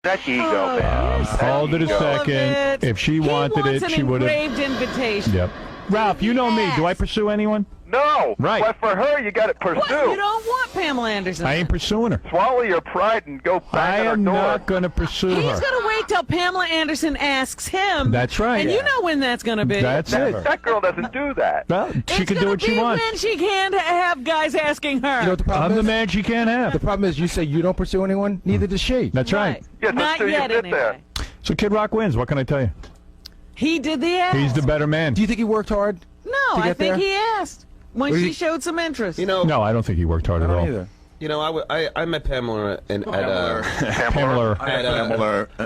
That ego, man. Hold it a second. If she wanted it, she would have. He wants an engraved invitation. Yep. Ralph, you know me. Do I pursue anyone? No. Right. But for her, you got to pursue. What? You don't want Pamela Anderson. I ain't pursuing her. Swallow your pride and go back I at her am door. not going to pursue her. He's going to wait till Pamela Anderson asks him. That's right. And you know when that's going to be. That's it. That girl doesn't do that. Well, she can do what she wants. When she can't have guys asking her. You know what the problem I'm is? the man she can't have. The problem is you say you don't pursue anyone, neither does she. That's right. Yeah, Not so you yet, sit anyway. there. So Kid Rock wins. What can I tell you? He did the ask. He's the better man. Do you think he worked hard? No, to I get think there? he asked when Or she he- showed some interest. You know, No, I don't think he worked hard I at all. don't either. you know, I met Pamela at Pamela.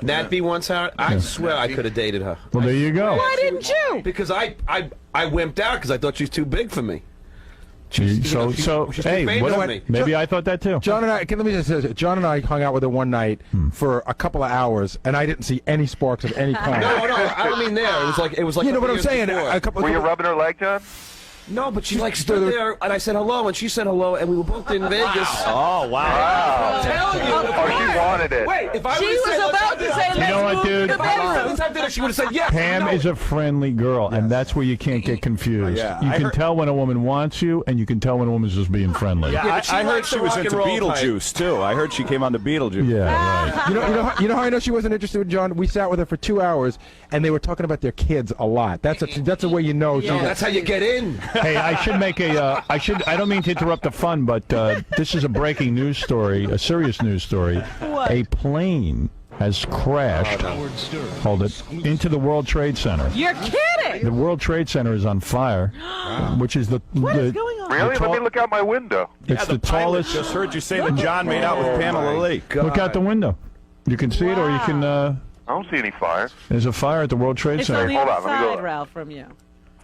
Natby once, Howard. I swear I could have dated her. Well, there you go. Why didn't you? Because I wimped out because I thought she was too big for me. So, she's too hey, famous what, for me. maybe I thought that too. John and I, let me just say, John and I hung out with her one night for a couple of hours, and I didn't see any sparks of any kind. No, I don't mean there. It was like. You know what I'm years saying? before. A couple. Were you rubbing her leg, John? No, but she like stood there, and I said hello, and she said hello, and we were both in Vegas. Oh, wow. I'm telling you. Oh, she wanted it. Wait, if I She would've was said, about to say, You know what, dude? If I would have said dinner, she would have said yes. Pam No. is a friendly girl, and that's where you can't get confused. Yeah, You I can heard- tell when a woman wants you, and you can tell when a woman's just being friendly. Yeah, but she I heard likes she the was rock and into roll type. Beetlejuice, too. I heard she came on to Beetlejuice. Yeah, right. You know how I know she wasn't interested in John? We sat with her for 2 hours, and they were talking about their kids a lot. That's a way you know. No, that's how you get in. Hey, I should make a. I don't mean to interrupt the fun, but this is a breaking news story, a serious news story. What? A plane has crashed. Hold it into the World Trade Center. You're kidding. The World Trade Center is on fire, which is the. What is going on? Really? Let me look out my window. It's the pilot tallest. just heard you say that John made out with Pamela Lee. Look out the window. You can see it, or you can. I don't see any fire. There's a fire at the World Trade It's on Center. the Hold other on, let me go. side, Ralph, from you.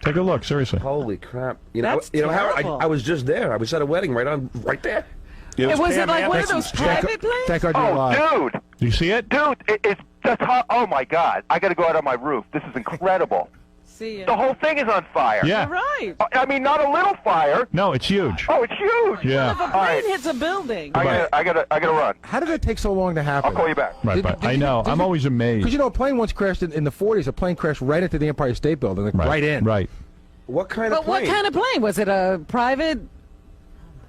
Take a look, seriously. Holy crap! You know, That's Howard, terrible. I was just there. I was at a wedding right there. Was it like Pam one of Anderson. those private planes? Thank God you're Oh, alive. dude. Do you see it? Dude, it's just hot. Oh, my God. I got to go out on my roof. This is incredible. See ya. The whole thing is on fire. Yeah. You're right. I mean, not a little fire. No, it's huge. Oh, it's huge. Yeah. If a All plane right. hits a building. I gotta run. How did it take so long to happen? I'll call you back. Right, but I know. I'm always amazed. Because you know, a plane once crashed in the 40s. A plane crashed right into the Empire State Building, like right in. Right. What kind of But what plane? kind of plane? Was it a private,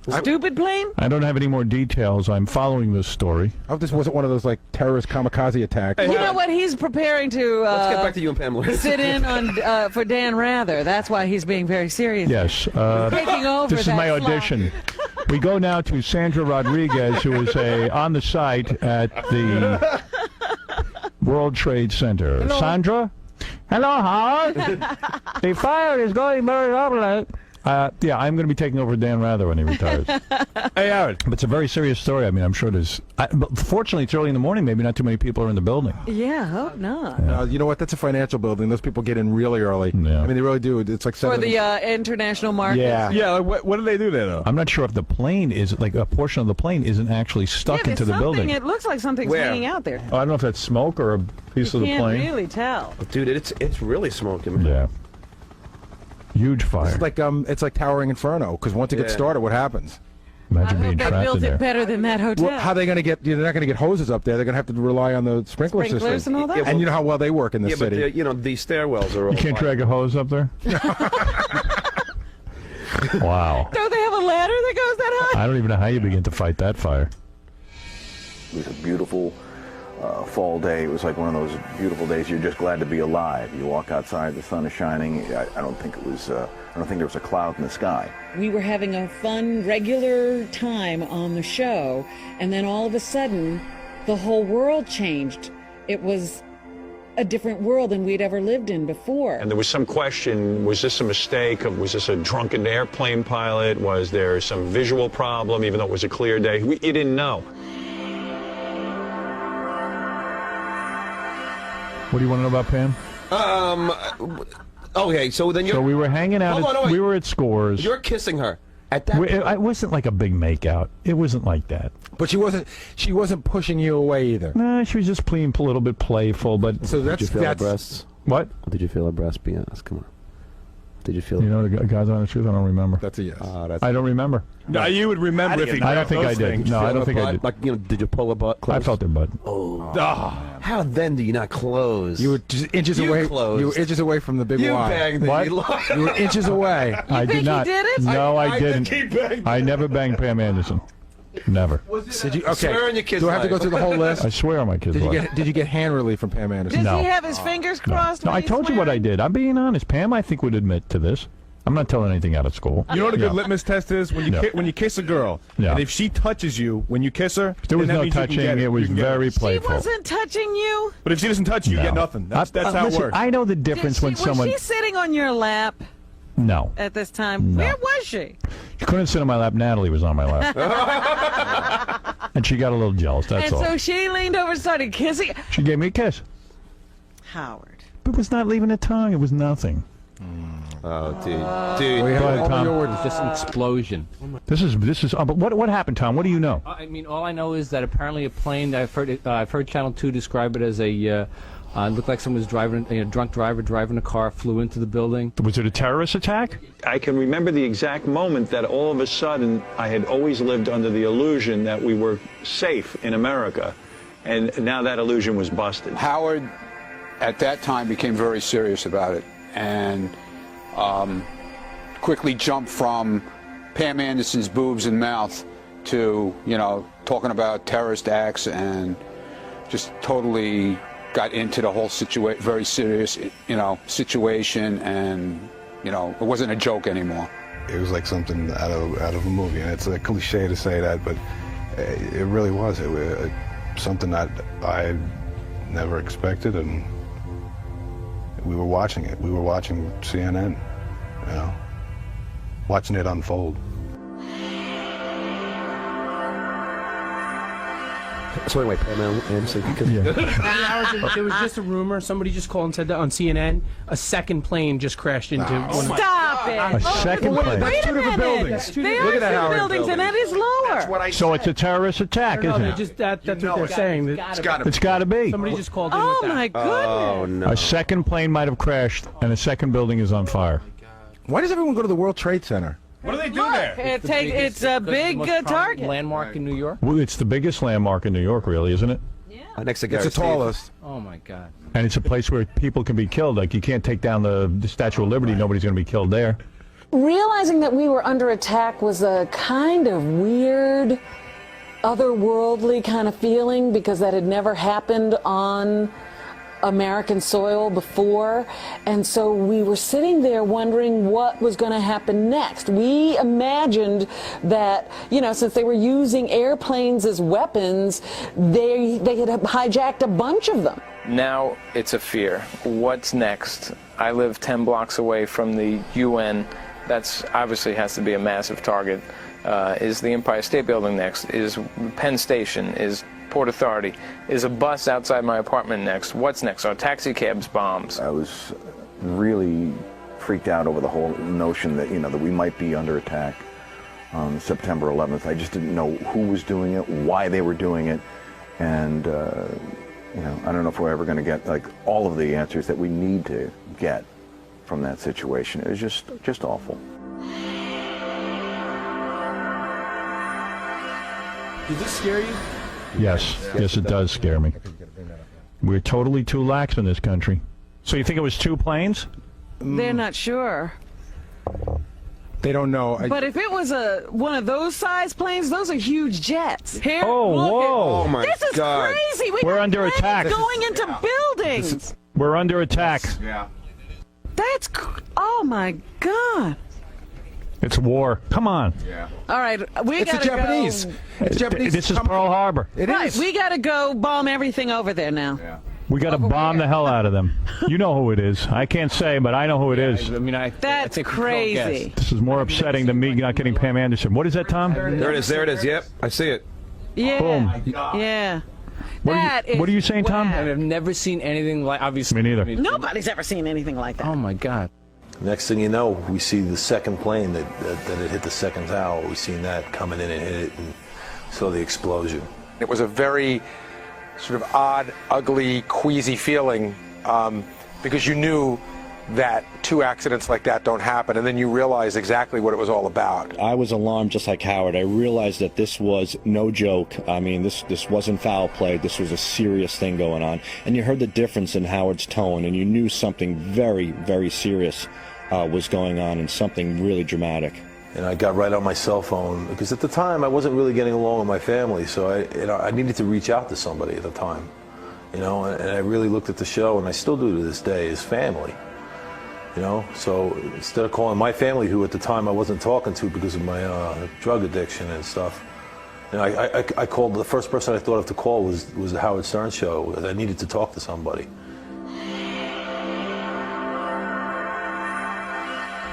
stupid plane? I don't have any more details. I'm following this story. I hope this wasn't one of those like terrorist kamikaze attacks. You know what? He's preparing to Let's get back to you and Pamela. sit in on for Dan Rather. That's why he's being very serious. Yes. Taking over This is that my slot. audition. We go now to Sandra Rodriguez, who is on the site at the World Trade Center. Hello. Sandra? Hello, Howard. The fire is going very rapidly. Yeah, I'm going to be taking over Dan Rather when he retires. Hey, Howard. But it's a very serious story. I mean, I'm sure there's. But fortunately, it's early in the morning. Maybe not too many people are in the building. Yeah, hope not. You know what? That's a financial building. Those people get in really early. Yeah. I mean, they really do. It's like For 7 the international market. Yeah. Yeah, like, what do they do there, though? I'm not sure if the plane is like a portion of the plane isn't actually stuck Yeah, into there's the something. building. It looks like something's Where? hanging out there. I don't know if that's smoke or a piece of the Can't plane. really tell. Dude, it's really smoking. Yeah. Huge fire. It's like Towering Inferno. Because once it gets Yeah. started, what happens? Imagine I being hope they trapped built in it there. better than that hotel. Well, how are they going to get? They're not going to get hoses up there. They're going to have to rely on the sprinkler Sprinklers system. and all that? Yeah, And you know how well they work in the Yeah, but city. you know these stairwells are all. You can't drag a hose up there? Wow. Don't they have a ladder that goes that high? I don't even know how you begin to fight that fire. It was a beautiful fall day. It was like one of those beautiful days you're just glad to be alive. You walk outside, the sun is shining. I don't think it was. I don't think there was a cloud in the sky. We were having a fun, regular time on the show, and then all of a sudden, the whole world changed. It was a different world than we'd ever lived in before. And there was some question, was this a mistake? Was this a drunken airplane pilot? Was there some visual problem, even though it was a clear day? You didn't know. What do you want to know about Pam? Okay, so then you're. So we were hanging out. Hold on, wait. We were at Scores. You're kissing her at that. It wasn't like a big makeout. It wasn't like that. But she wasn't pushing you away either. No, she was just being a little bit playful. But So Did you feel her that's breasts? what? Did you feel her breasts? Be honest. Come on. Did you feel? You know, the God's honest truth, I don't remember. That's a yes. I don't remember. No, you would remember if he I don't grabbed think I those did. things. No, I don't think I did. Like, did you pull a butt close? I felt their butt. How then do you not close? You were just inches You away. closed. You were inches away from the big You Y. banged it. What? You were inches away. I did think not. he did it? No, I didn't. think he banged I never banged Pam Anderson. Never. Did you? Okay. Swear on your kid's Do I have to go life. through the whole list? I swear on my kids' life. Did you get hand relief from Pam Anderson? Does No. he have his fingers crossed? No, when I he's told you what I swearing? did. I'm being honest. Pam, I think, would admit to this. I'm not telling anything out of school. You know what a good Yeah. litmus test is? When you Yeah. when you kiss a girl, Yeah. and if she touches you when you kiss her, There was then that no means you can touching. get It was You can get very She playful. wasn't touching you. But if she doesn't touch you, you No. get nothing. That's how listen, it works. I know the Did difference she, when someone. Was she sitting on your lap No. at this time? No. Where was she? She couldn't sit on my lap. Natalie was on my lap. And she got a little jealous, that's and all. so she leaned over and started kissing. She gave me a kiss. Howard. But it was not leaving a tongue. It was nothing. Oh, dude. We have Go ahead, all Tom. your words. Just an explosion. This is. But what happened, Tom? What do you know? I mean, all I know is that apparently a plane. I've heard Channel 2 describe it as a. Looked like someone was driving, a drunk driver driving a car, flew into the building. Was it a terrorist attack? I can remember the exact moment that all of a sudden I had always lived under the illusion that we were safe in America, and now that illusion was busted. Howard, at that time, became very serious about it and quickly jumped from Pam Anderson's boobs and mouth to, talking about terrorist acts and just totally got into the whole very serious, situation, and, it wasn't a joke anymore. It was like something out of a movie, and it's a cliche to say that, but it really was. It was something that I never expected, and we were watching it. We were watching CNN, watching it unfold. So anyway, Pam Anderson. There was just a rumor. Somebody just called and said that on CNN, a second plane just crashed into. Stop it. A second plane. Wait a two different minute. buildings. They Look are at that, two Howard buildings, and that is lower. So it's a terrorist attack, No, isn't they it? just that's what they're saying. It's got to be. Somebody just called in Oh with that. my goodness. Oh no. A second plane might have crashed, and a second building is on fire. Why does everyone go to the World Trade Center? What do they do Look, there? it's a big target. Landmark in New York. Well, it's the biggest landmark in New York, really, isn't it? Next to It's Gary the tallest. Oh my God. And it's a place where people can be killed. Like, you can't take down the Statue of Liberty. Nobody's going to be killed there. Realizing that we were under attack was a kind of weird, otherworldly kind of feeling because that had never happened on American soil before. And so we were sitting there wondering what was going to happen next. We imagined that, since they were using airplanes as weapons, they had hijacked a bunch of them. Now it's a fear. What's next? I live 10 blocks away from the UN. That's obviously has to be a massive target. Is the Empire State Building next? Is Penn Station? Is Port Authority? Is a bus outside my apartment next? What's next? Are taxi cabs bombs? I was really freaked out over the whole notion that, that we might be under attack on September 11th. I just didn't know who was doing it, why they were doing it, and, I don't know if we're ever going to get, all of the answers that we need to get from that situation. It was just awful. Does this scare you? Yes, it does scare me. We're totally too lax in this country. So you think it was two planes? They're not sure. They don't know. But if it was one of those size planes, those are huge jets. Here, Oh, look whoa. Oh my This is God. crazy. We're got under planes attack. Going into buildings. We're under attack. Oh my God. It's war. Come on. All right, we It's the gotta Japanese. go. It's Japanese. This is Pearl Harbor. It Right, is. we gotta go bomb everything over there now. We got to bomb the hell out of them. You know who it is. I can't say, but I know who it is. I mean, I That's think we can all guess. crazy. This is more upsetting than me not getting Pam Anderson. What is that, Tom? There it is. There it is. Yep, I see it. Yeah. Boom. Yeah. What are you saying, Tom? I've never seen anything like. Obviously, Me neither. Nobody's ever seen anything like that. Oh my God. Next thing you know, we see the second plane that had hit the second tower. We seen that coming in and hit it, and saw the explosion. It was a very sort of odd, ugly, queasy feeling because you knew that two accidents like that don't happen, and then you realize exactly what it was all about. I was alarmed just like Howard. I realized that this was no joke. I mean, this wasn't foul play. This was a serious thing going on. And you heard the difference in Howard's tone, and you knew something very, very serious was going on, and something really dramatic. And I got right on my cell phone because at the time I wasn't really getting along with my family, so I needed to reach out to somebody at the time, and I really looked at the show, and I still do to this day, as family. So instead of calling my family, who at the time I wasn't talking to because of my drug addiction and stuff, I called, the first person I thought of to call was the Howard Stern show. I needed to talk to somebody.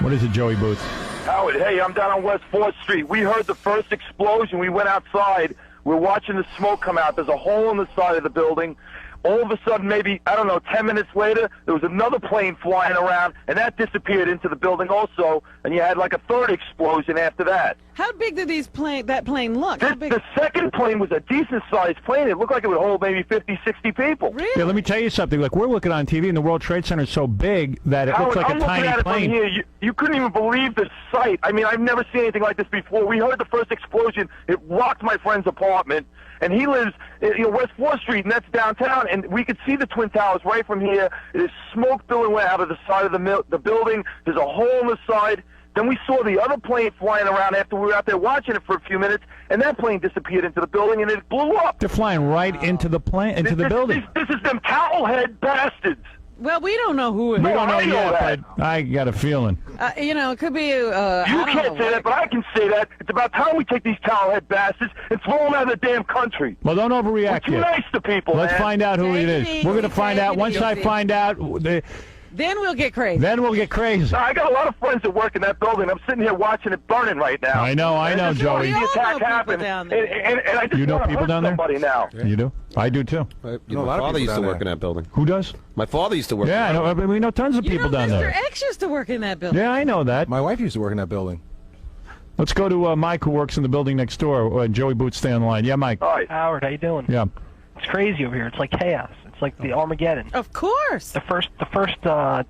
What is it, Joey Booth? Howard, hey, I'm down on West 4th Street. We heard the first explosion. We went outside. We're watching the smoke come out. There's a hole in the side of the building. All of a sudden, maybe, 10 minutes later, there was another plane flying around, and that disappeared into the building also, and you had like a third explosion after that. How big did that plane look? The second plane was a decent-sized plane. It looked like it would hold maybe 50, 60 people. Really? Yeah, let me tell you something. Like, we're looking on TV, and the World Trade Center is so big that it looks like a tiny plane. plane. From here. You couldn't even believe the sight. I mean, I've never seen anything like this before. We heard the first explosion. It rocked my friend's apartment, and he lives West 4th Street, and that's downtown, and we could see the Twin Towers right from here. There's smoke billowing out of the side of the building. There's a hole in the side. Then we saw the other plane flying around after we were out there watching it for a few minutes, and that plane disappeared into the building, and it blew up. They're flying right into the the building. This is them towelhead bastards. Well, we don't know who it is. We don't know yet, but I got a feeling. It could be. You can't say that, but I can say that. It's about time we take these towelhead bastards and throw them out of the damn country. Well, don't overreact We're too yet. nice to people, Let's man. find out who it is. We're going to find out. Once I find out, then we'll get crazy. Then we'll get crazy. I got a lot of friends that work in that building. I'm sitting here watching it burning right now. I know, Joey. The attack happened, and I just know want to people hurt down there? somebody now. You do? I do too. My father used to work in that building. Who does? My father used to work. Yeah, I know. We know tons of people down Mr. there. X used to work in that building. Yeah, I know that. My wife used to work in that building. Let's go to Mike, who works in the building next door. Joey Booth, stay on the line. Yeah, Mike. Hi. Howard, how you doing? Yeah. It's crazy over here. It's like chaos. It's like the Armageddon. Of course. The first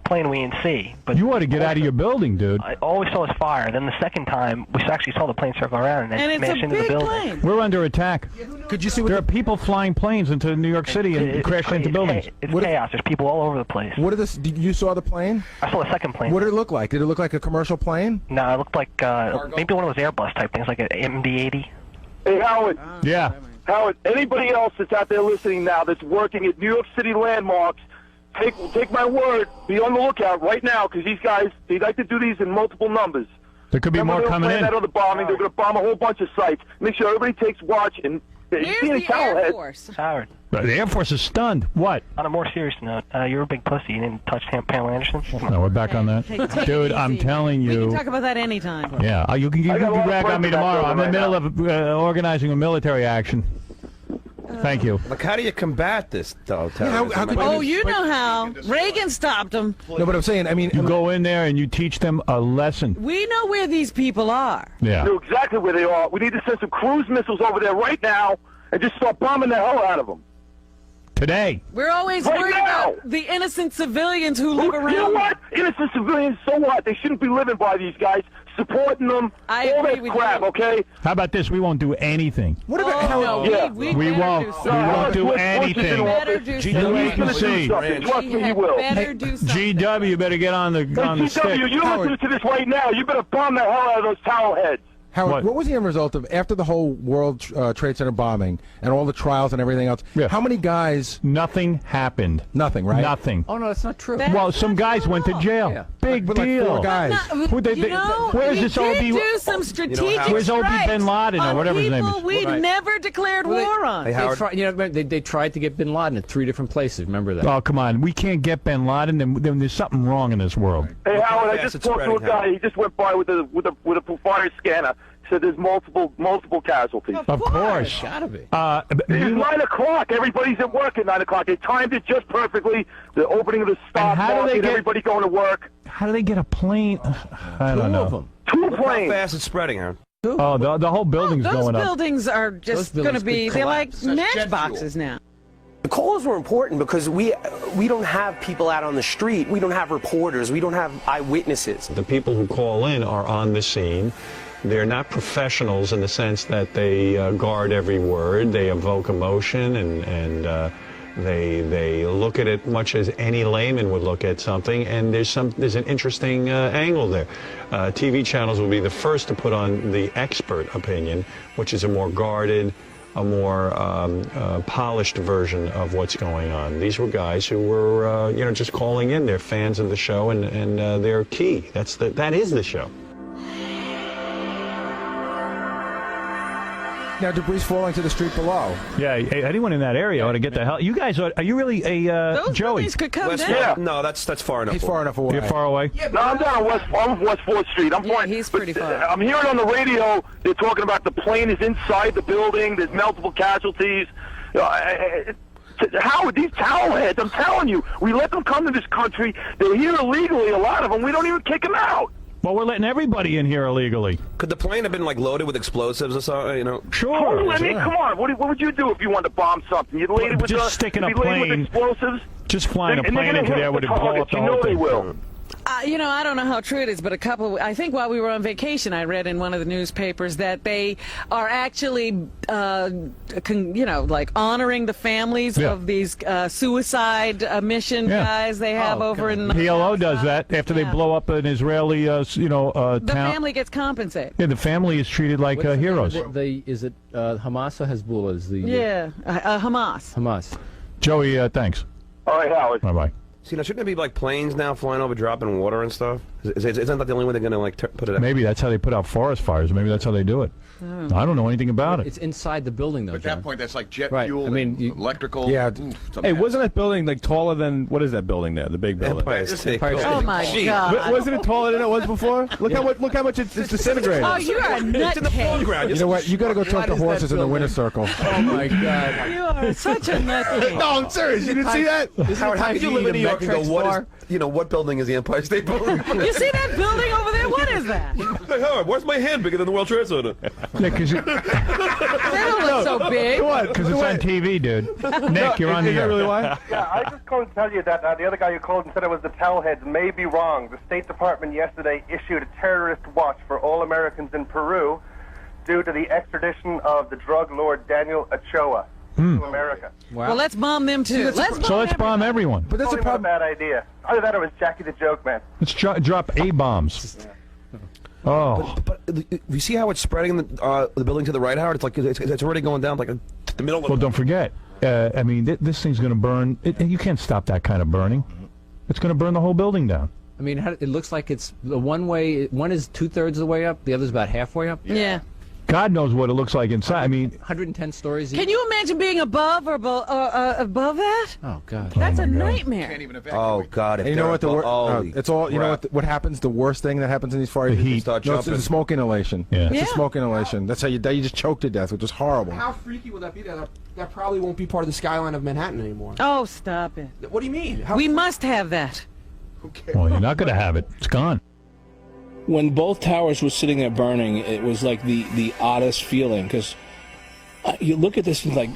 plane we didn't see. But You ought to get out of your building, dude. all we saw was fire. Then the second time, we actually saw the plane circle around and then smash into the building. Plane. We're under attack. Could you see there are people flying planes into New York City and crashing into buildings. It's chaos. There's people all over the place. What did you saw the plane? I saw the second plane. What did it look like? Did it look like a commercial plane? No, it looked like maybe one of those Airbus type things, like an MD-80. Hey, Howard. Yeah. Howard, anybody else that's out there listening now that's working at New York City landmarks, take my word, be on the lookout right now, because these guys, they like to do these in multiple numbers. There could be more coming in. That other bombing, they're going to bomb a whole bunch of sites. Make sure everybody takes watch and see any towelhead. Howard. The Air Force is stunned. What? On a more serious note, you're a big pussy. You didn't touch Pamela Anderson. No, we're back on that. Hey, Dude, I'm telling We you. can talk about that anytime. Yeah, you can brag on me tomorrow. I'm in the middle of organizing a military action. Thank you. Like, how do you combat this, though? Oh, you know how. Reagan stopped them. No, but I'm saying, I mean... You go in there and you teach them a lesson. We know where these people are. Yeah. We know exactly where they are. We need to send some cruise missiles over there right now and just start bombing the hell out of them. Today. We're always Right worried now. about the innocent civilians who live around. You know what? Innocent civilians, so what? They shouldn't be living by these guys, supporting them, all that crap, okay? How about this? We won't do anything. What about We won't do anything. GW, you better get on the stick. GW, you listen to this right now. You better bomb the hell out of those towelheads. Howard, what was the end result of, after the whole World Trade Center bombing and all the trials and everything else, how many guys... Nothing happened. Nothing, right? Nothing. Oh, no, that's not true. Well, some guys went to jail. Yeah. Big But deal. like 4 guys. Where's this we did OB? do some strategic Where's OB strikes bin Laden or on whatever his name people is? we'd never declared war on. They tried to get bin Laden at 3 different places. Remember that? Oh, come on. We can't get bin Laden, then there's something wrong in this world. Hey, Howard, I just talked to a guy. He just went by with a fire scanner. Said there's multiple casualties. Of course. Gotta be. It's 9 o'clock. Everybody's at work at 9 o'clock. They timed it just perfectly. The opening of the stock market, everybody going to work. How do they get a plane? I don't know. Of them. 2 Look how planes. fast it's spreading, Aaron. Oh, the whole building's Those going up. buildings are just Those going to buildings be, could they're like collapse. matchboxes now. The calls were important because we don't have people out on the street. We don't have reporters. We don't have eyewitnesses. The people who call in are on the scene. They're not professionals in the sense that they guard every word. They evoke emotion and they look at it much as any layman would look at something. And there's an interesting angle there. TV channels will be the first to put on the expert opinion, which is a more guarded, a more polished version of what's going on. These were guys who were, just calling in. They're fans of the show, and they're key. That is the show. Now debris falling to the street below. Yeah, anyone in that area ought to get the hell. You guys are you really a Those Joey? buildings could come down. Yeah. No, that's far enough. He's far enough away. You're far away. No, I'm down on West 4th Street. I'm fine. He's pretty far. I'm hearing on the radio they're talking about the plane is inside the building. There's multiple casualties. Howard, these towel heads, I'm telling you, we let them come to this country. They're here illegally, a lot of them. We don't even kick them out. Well, we're letting everybody in here illegally. Could the plane have been loaded with explosives or something? Sure. I mean, come on. What would you do if you wanted to bomb something? You'd lay it with just sticking a with plane. explosives. Just flying a And they're plane gonna into hit there would the blow up targets. the You whole know they thing. will. I don't know how true it is, but I think while we were on vacation, I read in one of the newspapers that they are actually, honoring the families of these suicide mission guys they have over in. PLO does that after they blow up an Israeli, The town. family gets compensated. Yeah, the family is treated like heroes. Is it Hamas or Hezbollah? Hamas. Hamas. Joey, thanks. All right, Howard. Bye-bye. See, now shouldn't there be planes now flying over, dropping water and stuff? Isn't that the only way they're going to put it out? Maybe that's how they put out forest fires. Maybe that's how they do it. I don't know anything about it. It's inside the building, though. At that point, that's like jet Right. fuel, I mean, and electrical. Yeah. Hey, wasn't that building taller than what is that building there? The big building. Empire State Building. Oh my God! Wasn't it taller than it was before? Look how much it's disintegrated. Oh, you are a It's in the foreground. nutcase. You know what? You got to go talk to horses in the winter circle. Oh my God! You are such a nutcase. No, I'm serious. You didn't see that? Howard, how could you live in New York and go, what building is the Empire State Building? You see that building over there? What is that? Hey, Howard, where's my hand bigger than the World Trade Center? Nick, They don't look so big. because it's on TV, dude. Nick, you're on the air. Really why? Yeah, I just called to tell you that the other guy who called and said it was the towelheads may be wrong. The State Department yesterday issued a terrorist watch for all Americans in Peru due to the extradition of the drug lord Daniel Ochoa to America. Wow. Well, let's bomb them too. Let's bomb everyone. But that's a Probably not a bad idea. Either that or it was Jackie the Joke Man. Let's drop A-bombs. Oh. But you see how it's spreading the building to the right, Howard? It's like it's already going down like the middle of Well, don't forget. I mean, this thing's going to burn. You can't stop that kind of burning. It's going to burn the whole building down. I mean, it looks like it's the one way. One is 2/3 of the way up. The other's about halfway up. Yeah. God knows what it looks like inside. I mean, 110 stories. Can you imagine being above or above that? Oh God. That's a nightmare. Oh God! And you know what it's all. You know what happens? The worst thing that happens in these fires. The heat. No, it's the smoke inhalation. Yeah. It's the smoke inhalation. That's how you die. You just choke to death, which is horrible. How freaky would that be? That probably won't be part of the skyline of Manhattan anymore. Oh, stop it. What do you mean? We must have that. well, you're not going to have it. It's gone. When both towers were sitting there burning, it was like the oddest feeling, because you look at this and like,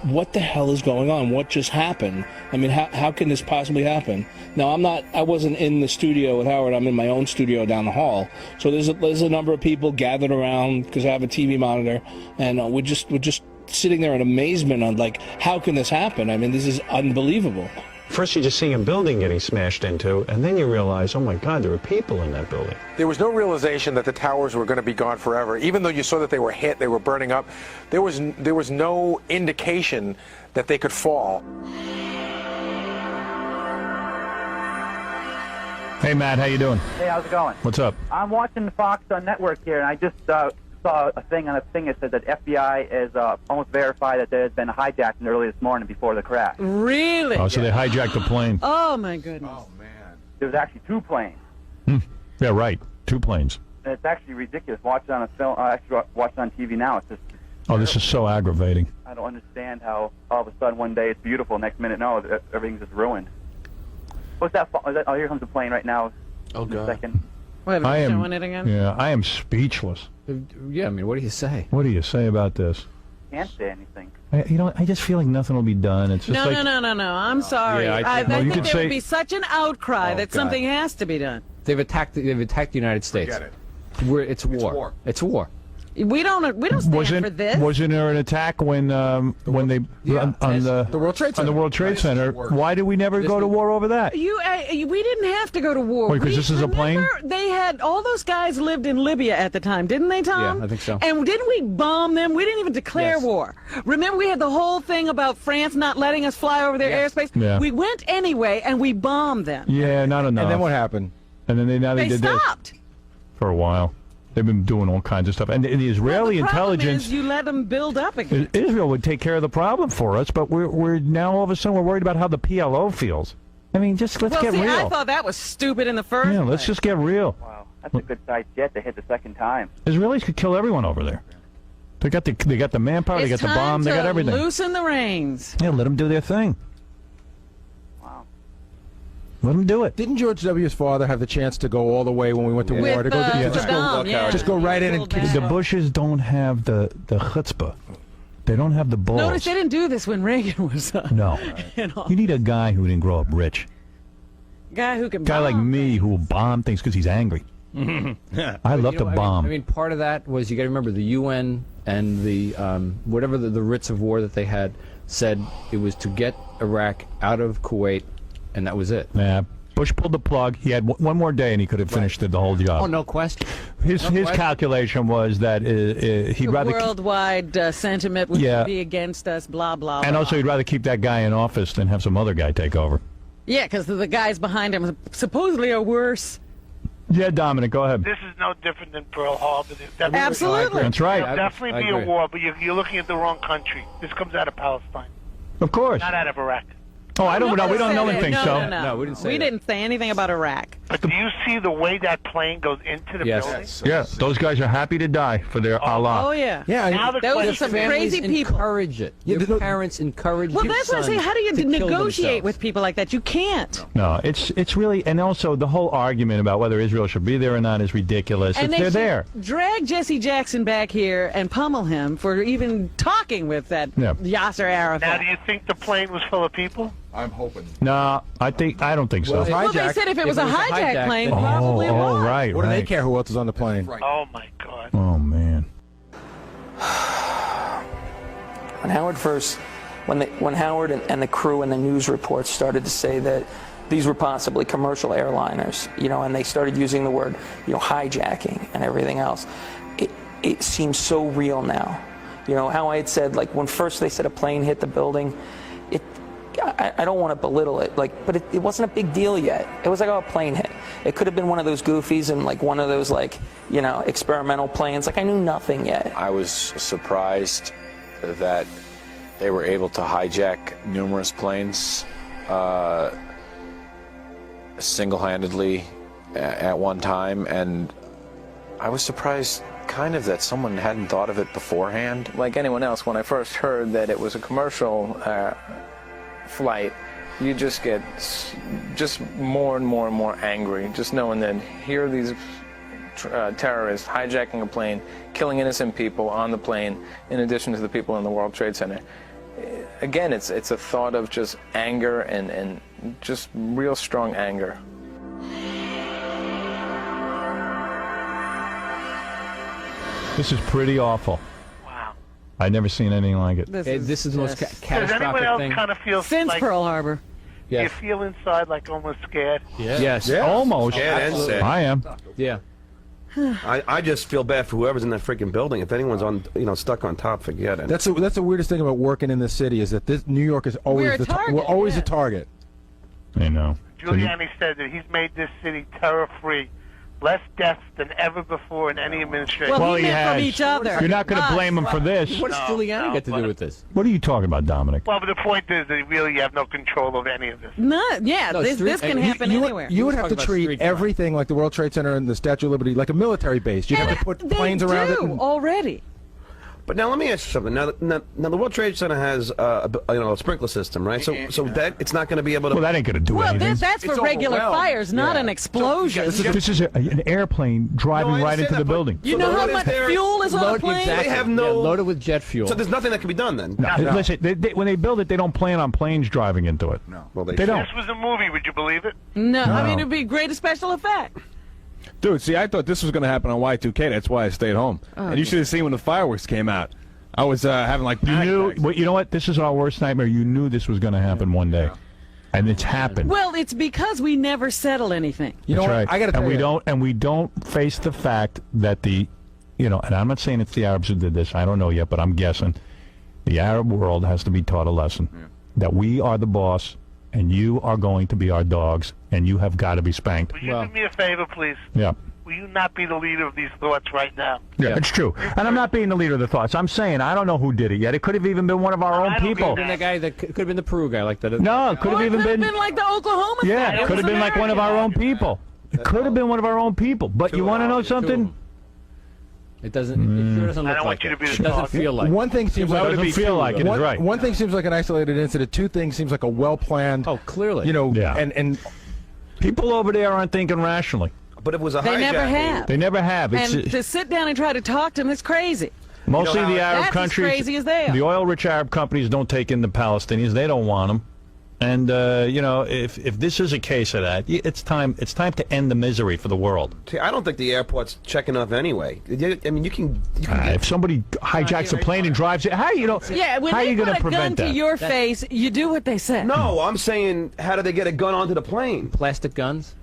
what the hell is going on? What just happened? I mean, how can this possibly happen? Now, I wasn't in the studio with Howard. I'm in my own studio down the hall. So there's a number of people gathered around because I have a TV monitor, and we're just sitting there in amazement on like, how can this happen? I mean, this is unbelievable. First, you're just seeing a building getting smashed into, and then you realize, oh my God, there were people in that building. There was no realization that the towers were going to be gone forever. Even though you saw that they were hit, they were burning up, there was no indication that they could fall. Hey, Matt, how you doing? Hey, how's it going? What's up? I'm watching Fox Network here, and I just saw a thing that said that FBI is almost verified that there has been a hijacking early this morning before the crash. Really? Oh, so they hijacked the plane. Oh my goodness. Oh man. There was actually 2 planes. Yeah, right. 2 planes. And it's actually ridiculous. Watch it on a film. Actually, watch it on TV now. It's just. Oh, this is so aggravating. I don't understand how all of a sudden one day it's beautiful, next minute no, everything's just ruined. What's that? Oh, here comes the plane right now. Oh God. God. Wait, I am showing it again? Yeah, I am speechless. Yeah, I mean, what do you say? What do you say about this? can't say anything. I just feel like nothing will be done. It's just No. I'm sorry. Yeah, I think there say, would be such an outcry that God. something has to be done. They've attacked the United States. Forget it. It's war. It's war. We don't stand for this. Wasn't there an attack when they on the World Trade Center? On the World Trade Center. Why did we never go to war over that? We didn't have to go to war. Wait, because this is a plane? They had all those guys lived in Libya at the time, didn't they, Tom? Yeah, I think so. And didn't we bomb them? We didn't even declare war. Remember, we had the whole thing about France not letting us fly over their airspace. Yeah. We went anyway, and we bombed them. Yeah, not enough. And then what happened? And then they They did stopped. this for a while. They've been doing all kinds of stuff, and the Israeli The problem intelligence. is you let them build up again. Israel would take care of the problem for us, but we're now all of a sudden we're worried about how the PLO feels. I mean, let's get real. I thought that was stupid in the first Yeah, place. let's just get real. Wow, that's a good sized jet to hit the second time. Israelis could kill everyone over there. They got the manpower, they got the bomb, they got everything. Loosen the reins. Yeah, let them do their thing. Wow. Let them do it. Didn't George W.'s father have the chance to go all the way when we went to With, war? To go Saddam, just go right in and kick The Bushes don't have the chutzpah. They don't have the balls. Notice they didn't do this when Reagan was No. You need a guy who didn't grow up rich. Guy who can Guy like me who will bomb things because he's angry. I love to bomb. I mean, part of that was you got to remember the UN and the whatever the writs of war that they had said it was to get Iraq out of Kuwait, and that was it. Yeah. Bush pulled the plug. He had one more day, and he could have finished the whole job. Oh, no question. His calculation was that he'd rather worldwide sentiment would be against us. Blah blah. and blah. also he'd rather keep that guy in office than have some other guy take over. Yeah, because the guys behind him supposedly are worse. Yeah, Dominic, go ahead. This is no different than Pearl Harbor. Absolutely. That's right. There'll definitely be a war, but you're looking at the wrong country. This comes out of Palestine. Of course. Not out of Iraq. Oh, I don't know. We don't know anything, so. No, we didn't say we didn't say anything about Iraq. But do you see the way that plane goes into the building? Yeah, those guys are happy to die for their Allah. Oh, yeah. Yeah, Now the those are question some is- crazy people. Encourage it. Your parents encourage Well, your that's what I say. sons How do you to kill negotiate themselves. with people like that? You can't. No, it's really, and also the whole argument about whether Israel should be there or not is ridiculous. And They're should there. drag Jesse Jackson back here and pummel him for even talking with that Yasser Arafat. Now, do you think the plane was full of people? I'm hoping. No, I don't think so. Well, they said if it was a hijack plane, probably was. Right, What do they right. care who else is on the plane? Oh, my God. Oh, man. When Howard and the crew and the news reports started to say that these were possibly commercial airliners, and they started using the word, hijacking and everything else, it seems so real now. How I had said, like, when first they said a plane hit the building, I don't want to belittle it, but it wasn't a big deal yet. It was like, oh, a plane hit. It could have been one of those goofies and like one of those experimental planes. Like, I knew nothing yet. I was surprised that they were able to hijack numerous planes single-handedly at one time, and I was surprised kind of that someone hadn't thought of it beforehand. Like anyone else, when I first heard that it was a commercial flight, you just get more and more and more angry, just knowing that here are these terrorists hijacking a plane, killing innocent people on the plane, in addition to the people in the World Trade Center. Again, it's a thought of just anger and just real strong anger. This is pretty awful. Wow. I've never seen anything like it. This is the most Does catastrophic anyone else thing. kind of feel Since like, Pearl Harbor. do you feel inside like almost scared? Yes. Almost. Scared and sad. I am. Yeah. I just feel bad for whoever's in that freaking building. If anyone's stuck on top, forget it. That's the weirdest thing about working in this city is that New York is always we're always a target. I know. Giuliani said that he's made this city terror-free. Less deaths than ever before in any administration. Well, he meant has. from each other. You're not going to blame him for this. What does Giuliani get to do with this? What are you talking about, Dominic? Well, but the point is that really you have no control over any of this. No, this can happen anywhere. You would have to treat everything like the World Trade Center and the Statue of Liberty like a military base. You'd have to put planes around it. already. But now let me ask you something. Now the World Trade Center has a sprinkler system, right? So that it's not going to be able to. Well, that ain't going to do anything. Well, that's for regular fires, not an explosion. This is an airplane driving right into the building. You know how much fuel is on a plane? They have loaded with jet fuel. So there's nothing that can be done then. No. Listen, when they build it, they don't plan on planes driving into it. No. Well, they don't. This was a movie. Would you believe it? No, I mean it'd be great special effect. Dude, see, I thought this was going to happen on Y2K. That's why I stayed home. And you should have seen when the fireworks came out. I was having like you know what? This is our worst nightmare. You knew this was going to happen one day, and it's happened. Well, it's because we never settle anything. You know what? Right. I got to tell you, we don't face the fact that and I'm not saying it's the Arabs who did this. I don't know yet, but I'm guessing the Arab world has to be taught a lesson that we are the boss, and you are going to be our dogs, and you have got to be spanked. Will you do me a favor, please? Yeah. Will you not be the leader of these thoughts right now? Yeah, it's true. And I'm not being the leader of the thoughts. I'm saying I don't know who did it yet. It could have even been one of our own people. Could have been the Peru guy, like that. No, it could have even been like the Oklahoma. Yeah, it could have been like one of our own people. It could have been one of our own people. But you want to know something? It doesn't. It sure doesn't look like it. It doesn't feel like. One thing seems like it doesn't feel like it. Is right. One thing seems like an isolated incident. Two things seems like a well-planned. Oh, clearly. And people over there aren't thinking rationally. But it was a They never have. They never have. And to sit down and try to talk to them is crazy. Mostly the Arab countries. That's as crazy as they are. The oil-rich Arab companies don't take in the Palestinians. They don't want them. And if this is a case of that, it's time to end the misery for the world. See, I don't think the airport's checking off anyway. I mean, you can if somebody hijacks a plane and drives it, how Yeah, when how are they you going put to a gun prevent to that? your face, you do what they say. No, I'm saying, how do they get a gun onto the plane? Plastic guns.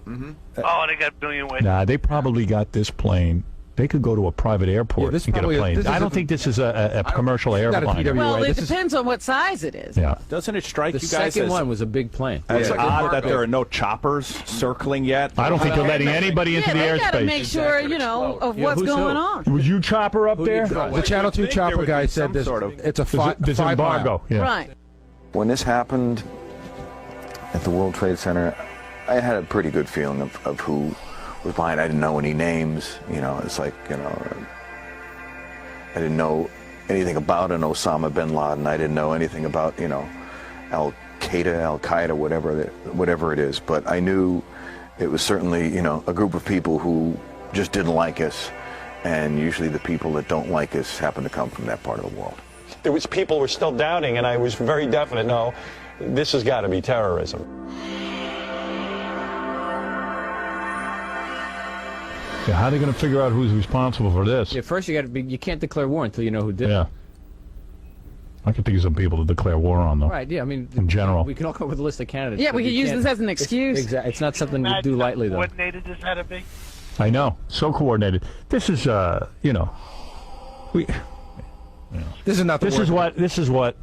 Oh, they got a billion ways. Nah, they probably got this plane. They could go to a private airport and get a plane. I don't think this is a commercial airplane. Well, it depends on what size it is. Yeah. Doesn't it strike The you guys second as one was a big plane. it's odd that there are no choppers circling yet? I don't think they're letting anybody into the they got to airspace. make sure, of what's going on. Was you chopper up there? The Channel 2 chopper guy said this. It's a There's embargo. Yeah. Right. When this happened at the World Trade Center, I had a pretty good feeling of who was behind. I didn't know any names. It's like, I didn't know anything about an Osama bin Laden. I didn't know anything about, Al-Qaeda, whatever it is. But I knew it was certainly, a group of people who just didn't like us. And usually the people that don't like us happen to come from that part of the world. There was people who were still doubting, and I was very definite, no, this has got to be terrorism. Yeah, how are they going to figure out who's responsible for this? Yeah, first you can't declare war until you know who did it. Yeah. I can think of some people to declare war on, though. Right, yeah, I mean, in general. We can all come up with a list of candidates. Yeah, we could use this as an excuse. Exactly. It's not something you do lightly, though. Coordinated this had to be. I know. So coordinated. This is, This is not. This is what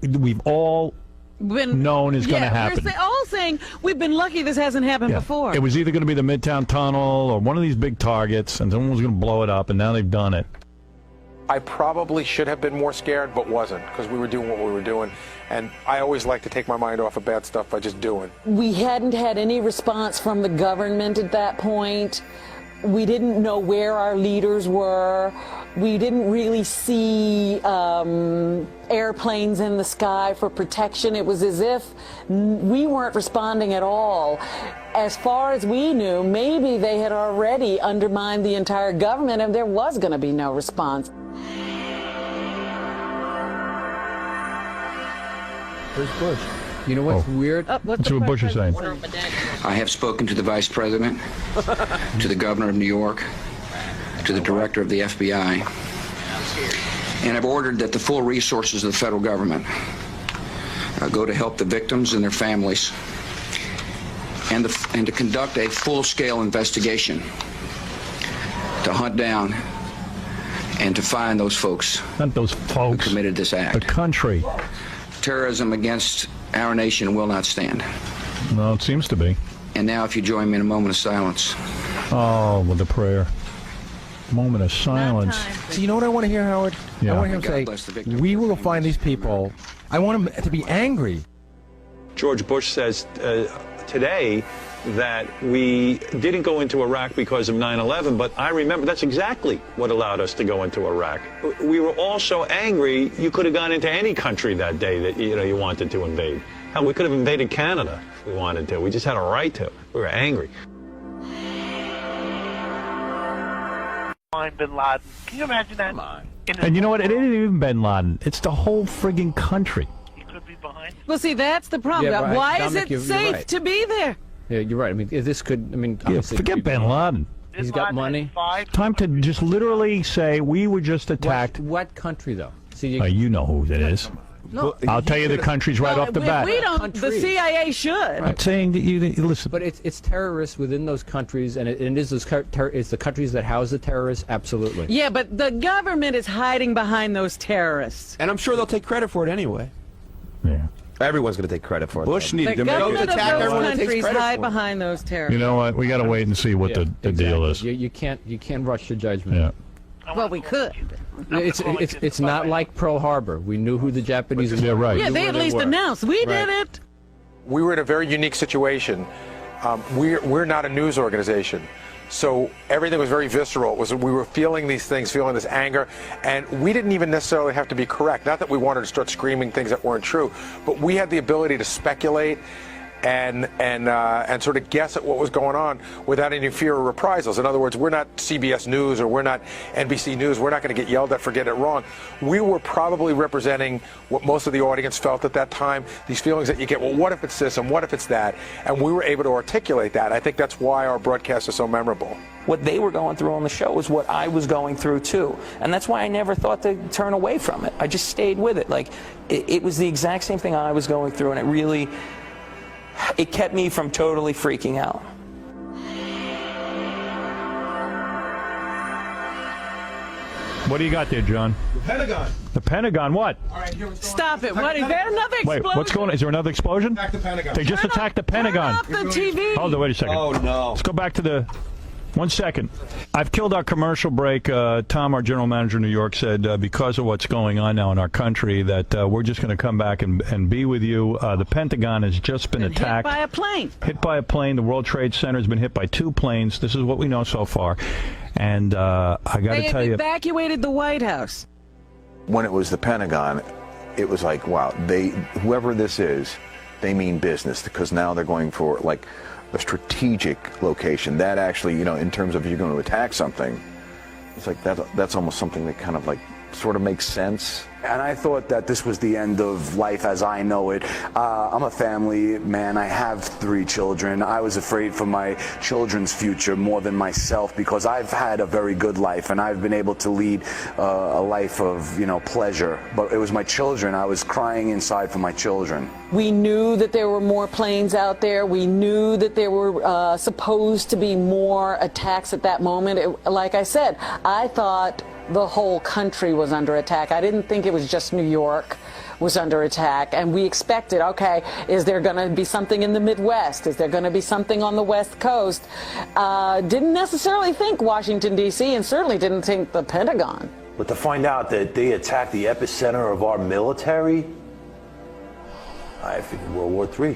we've all known is going to happen. We're all saying we've been lucky this hasn't happened before. It was either going to be the Midtown Tunnel or one of these big targets, and someone was going to blow it up, and now they've done it. I probably should have been more scared, but wasn't, because we were doing what we were doing. And I always like to take my mind off of bad stuff by just doing. We hadn't had any response from the government at that point. We didn't know where our leaders were. We didn't really see airplanes in the sky for protection. It was as if we weren't responding at all. As far as we knew, maybe they had already undermined the entire government and there was going to be no response. Where's Bush? You know what's weird? That's what Bush is saying. I have spoken to the Vice President, to the Governor of New York, to the Director of the FBI, and I've ordered that the full resources of the federal government go to help the victims and their families, and to conduct a full-scale investigation to hunt down and to find those folks. Not those folks. Who committed this act. The country. Terrorism against our nation will not stand. No, it seems to be. And now, if you join me in a moment of silence. Oh, with a prayer. Moment of silence. So you know what I want to hear, Howard? Yeah. I want to hear him say, we will find these people. I want him to be angry. George Bush says today that we didn't go into Iraq because of 9/11, but I remember that's exactly what allowed us to go into Iraq. We were all so angry, you could have gone into any country that day that you wanted to invade. Hell, we could have invaded Canada if we wanted to. We just had a right to. We were angry. Bin Laden. Can you imagine that? And you know what? It isn't even bin Laden. It's the whole frigging country. He could be behind. Well, see, that's the problem. Yeah, right. Why Dominic, is it you're safe right. to be there? Yeah, you're right. I mean, if this could, I mean, Yeah, forget bin Laden. He's got money. Time to just literally say we were just attacked. What country, though? See, You know who it is. No, I'll tell you the countries right off the bat. We don't. The CIA should. I'm saying that you listen. But it's terrorists within those countries, and it is those it's the countries that house the terrorists. Absolutely. Yeah, but the government is hiding behind those terrorists. And I'm sure they'll take credit for it anyway. Yeah. Everyone's going to take credit for it. Bush needed The to make government of attack those everyone that takes countries credit hide for it. behind those terrorists. You know what? We got to wait and see what the deal is. You can't rush to judgment. Yeah. Well, we could. It's not like Pearl Harbor. We knew who the Japanese were. Yeah, right. Yeah, they at least announced we did it. We were in a very unique situation. We're not a news organization. So everything was very visceral. We were feeling these things, feeling this anger, and we didn't even necessarily have to be correct. Not that we wanted to start screaming things that weren't true, but we had the ability to speculate and sort of guess at what was going on without any fear of reprisals. In other words, we're not CBS News or we're not NBC News. We're not going to get yelled at for getting it wrong. We were probably representing what most of the audience felt at that time, these feelings that you get, well, what if it's this and what if it's that? And we were able to articulate that. I think that's why our broadcast is so memorable. What they were going through on the show is what I was going through too. And that's why I never thought to turn away from it. I just stayed with it. Like, it was the exact same thing I was going through, and it kept me from totally freaking out. What do you got there, John? The Pentagon. The Pentagon, what? All right, here we go. Stop it. What? Is there another explosion? Wait, what's going on? Is there another explosion? Attack the Pentagon. They just attacked the Pentagon. Turn off the TV. Hold on, wait a second. Oh, no. Let's go back to the... 1 second. I've killed our commercial break. Tom, our general manager in New York, said because of what's going on now in our country that we're just going to come back and be with you. The Pentagon has just been attacked. Hit by a plane. Hit by a plane. The World Trade Center has been hit by 2 planes. This is what we know so far. And I got to tell you... They evacuated the White House. When it was the Pentagon, it was like, wow, whoever this is, they mean business, because now they're going for, like, a strategic location that actually, in terms of if you're going to attack something, it's like that's almost something that kind of like sort of makes sense. And I thought that this was the end of life as I know it. I'm a family man. I have 3 children. I was afraid for my children's future more than myself, because I've had a very good life and I've been able to lead a life of, pleasure. But it was my children. I was crying inside for my children. We knew that there were more planes out there. We knew that there were supposed to be more attacks at that moment. Like I said, I thought the whole country was under attack. I didn't think it was just New York was under attack. And we expected, okay, is there going to be something in the Midwest? Is there going to be something on the West Coast? Didn't necessarily think Washington, D.C., and certainly didn't think the Pentagon. But to find out that they attacked the epicenter of our military, I think World War III.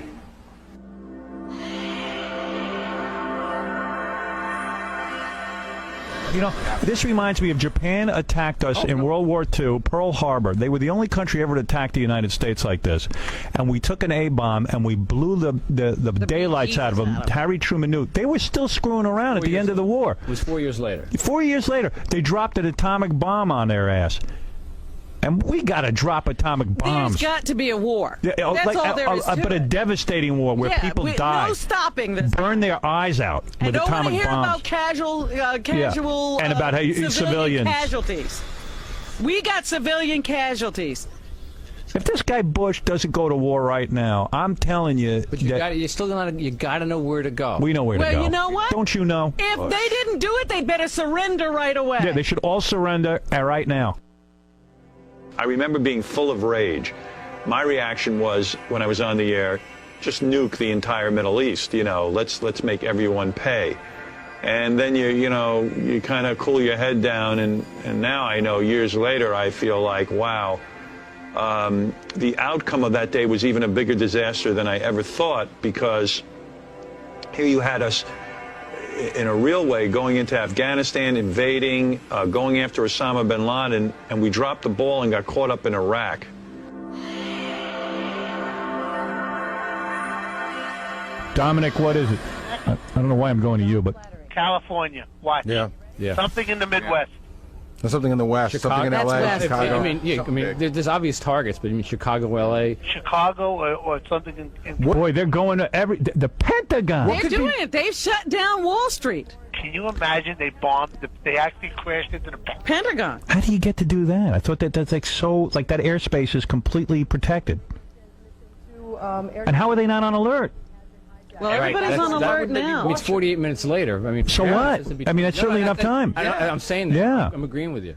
This reminds me of Japan attacked us in World War II, Pearl Harbor. They were the only country ever to attack the United States like this. And we took an A-bomb and we blew the daylights out of them. Harry Truman knew. They were still screwing around at the end of the war. It was 4 years later. 4 years later, they dropped an atomic bomb on their ass. And we got to drop atomic bombs. There's got to be a war. Yeah, That's all there is to but a it. devastating war where people die. No stopping this. Burn their eyes out with atomic bombs. I don't want to hear about casual and about civilian casualties. We got civilian casualties. If this guy Bush doesn't go to war right now, I'm telling you. But you got to know where to go. We know where to go. Well, you know what? Don't you know? If they didn't do it, they better surrender right away. Yeah, they should all surrender right now. I remember being full of rage. My reaction was, when I was on the air, just nuke the entire Middle East. Let's make everyone pay. And then you kind of cool your head down, and now I know, years later, I feel like, wow, the outcome of that day was even a bigger disaster than I ever thought, because Here you had us, in a real way, going into Afghanistan, invading, going after Osama bin Laden, and we dropped the ball and got caught up in Iraq. Dominic, what is it? I don't know why I'm going to you, but California. Watch. Yeah. Something in the Midwest. There's something in the West, something in That's L.A., West. Chicago. I mean, there's obvious targets, but I mean, Chicago, L.A. Chicago or something in boy, they're going to the Pentagon. They're doing it. They've shut down Wall Street. Can you imagine they bombed? They actually crashed into the Pentagon. How do you get to do that? I thought that's like that airspace is completely protected. And how are they not on alert? Well, everybody's on alert now. I mean, it's 48 minutes later. I mean, So what? I mean, that's certainly enough time. I'm saying that. Yeah. I'm agreeing with you.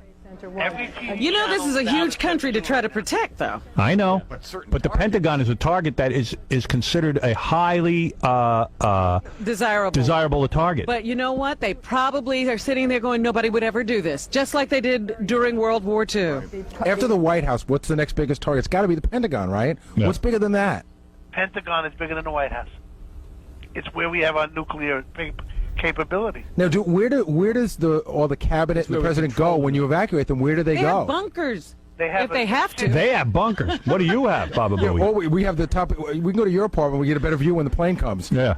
You know, this is a huge country to try to protect, though. I know, but the Pentagon is a target that is considered a highly desirable target. But you know what? They probably are sitting there going, nobody would ever do this, just like they did during World War II. After the White House, what's the next biggest target? It's got to be the Pentagon, right? Yeah. What's bigger than that? Pentagon is bigger than the White House. It's where we have our nuclear capability. Now, where does all the cabinet and the president go when you evacuate them? Where do they They go? have bunkers. They have if they have to. They have bunkers. What do you have, Baba Yeah, Booey? well, we have the top. We can go to your apartment. We get a better view when the plane comes. Yeah.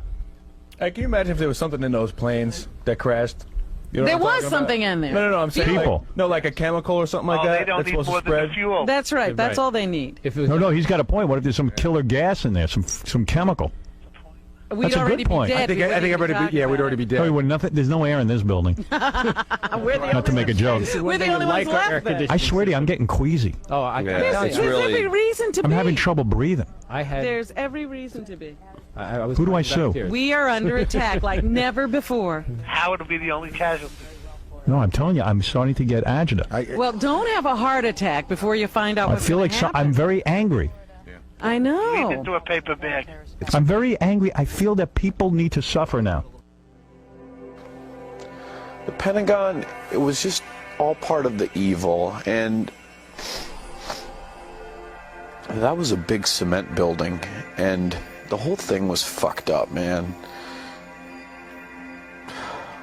Hey, can you imagine if there was something in those planes that crashed? You know There what I'm was talking about? something in there. No, I'm saying People. like a chemical or something like that. They don't that's need supposed more to than spread. the fuel. That's right. That's all they need. If it was, No, he's got a point. What if there's some killer gas in there, some chemical? We'd That's a already good point. be dead. I think everybody. Yeah, we'd already be dead. Oh, well, nothing. There's no air in this building. Not to make a joke. We're the only ones left there. I swear to you, I'm getting queasy. Oh, I There's every reason to I'm be. having trouble breathing. There's every reason to be. I was Who do I back sue? here. We are under attack like never before. Howard will be the only casualty. No, I'm telling you, I'm starting to get agita. Well, don't have a heart attack before you find out I what's feel going like to happen. I'm very angry. I Leave know. into a paper bag. I'm very angry. I feel that people need to suffer now. The Pentagon, it was just all part of the evil, and that was a big cement building, and the whole thing was fucked up, man.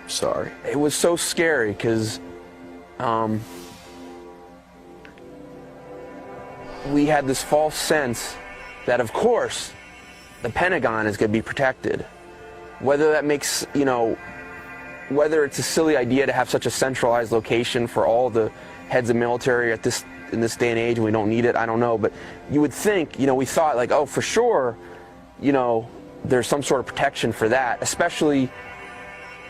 Sorry. It was so scary because we had this false sense that, of course, the Pentagon is going to be protected. Whether that makes, whether it's a silly idea to have such a centralized location for all the heads of military in this day and age, and we don't need it, I don't know. But you would think, we thought like, oh, for sure, there's some sort of protection for that, especially,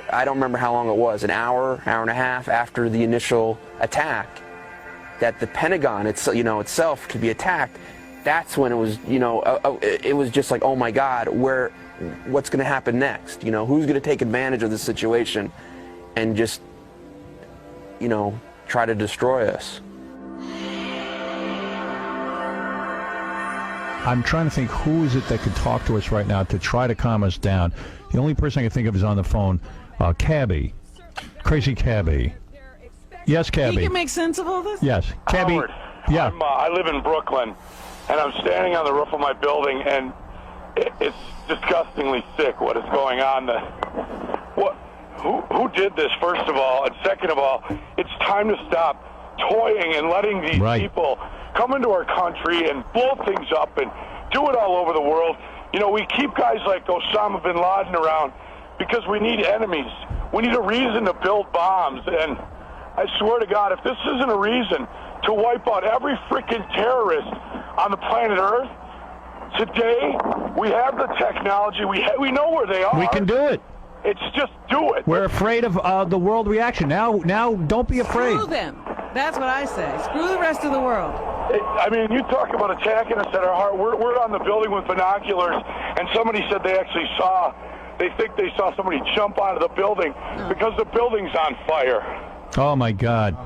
I don't remember how long it was, an hour and a half after the initial attack, that the Pentagon itself could be attacked. That's when it was, it was just like, oh my God, what's going to happen next? Who's going to take advantage of this situation and just, try to destroy us? I'm trying to think who is it that could talk to us right now to try to calm us down. The only person I can think of is on the phone, Cabby. Crazy Cabby. Yes, Cabby. You can make sense of all this? Yes. Cabby. Howard, Yeah. I live in Brooklyn, and I'm standing on the roof of my building, and it's disgustingly sick what is going on. Who did this, first of all? And second of all, it's time to stop toying and letting these people come into our country and blow things up and do it all over the world. We keep guys like Osama bin Laden around because we need enemies. We need a reason to build bombs. And I swear to God, if this isn't a reason to wipe out every freaking terrorist on the planet Earth, today we have the technology. We know where they are. We can do it. It's just do it. We're afraid of the world reaction. Now, don't be afraid. Screw them. That's what I say. Screw the rest of the world. You talk about attacking us at our heart. We're on the building with binoculars, and somebody said they think they saw somebody jump out of the building because the building's on fire. Oh my God.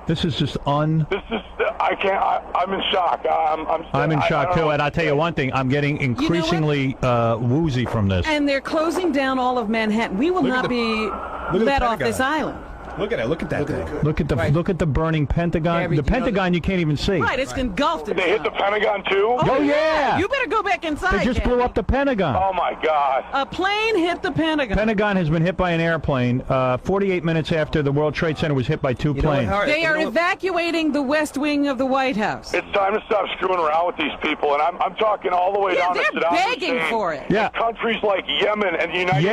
This is just I can't. I'm in shock. I'm in shock too, and I'll tell you one thing. I'm getting increasingly woozy from this. And they're closing down all of Manhattan. We will not be let off this island. Look at it. Look at that thing. Look at the burning Pentagon. Gabby, the do you know Pentagon you can't even see. Right, it's engulfed in They hit the Pentagon too? Oh, yeah. You better go back inside. They just blew up the Pentagon. Oh my God. A plane hit the Pentagon. Pentagon has been hit by an airplane 48 minutes after the World Trade Center was hit by two planes. They are evacuating the West Wing of the White House. It's time to stop screwing around with these people, and I'm talking all the way down to they're Saddam begging Hussein. for it. Yeah. Countries like Yemen and the United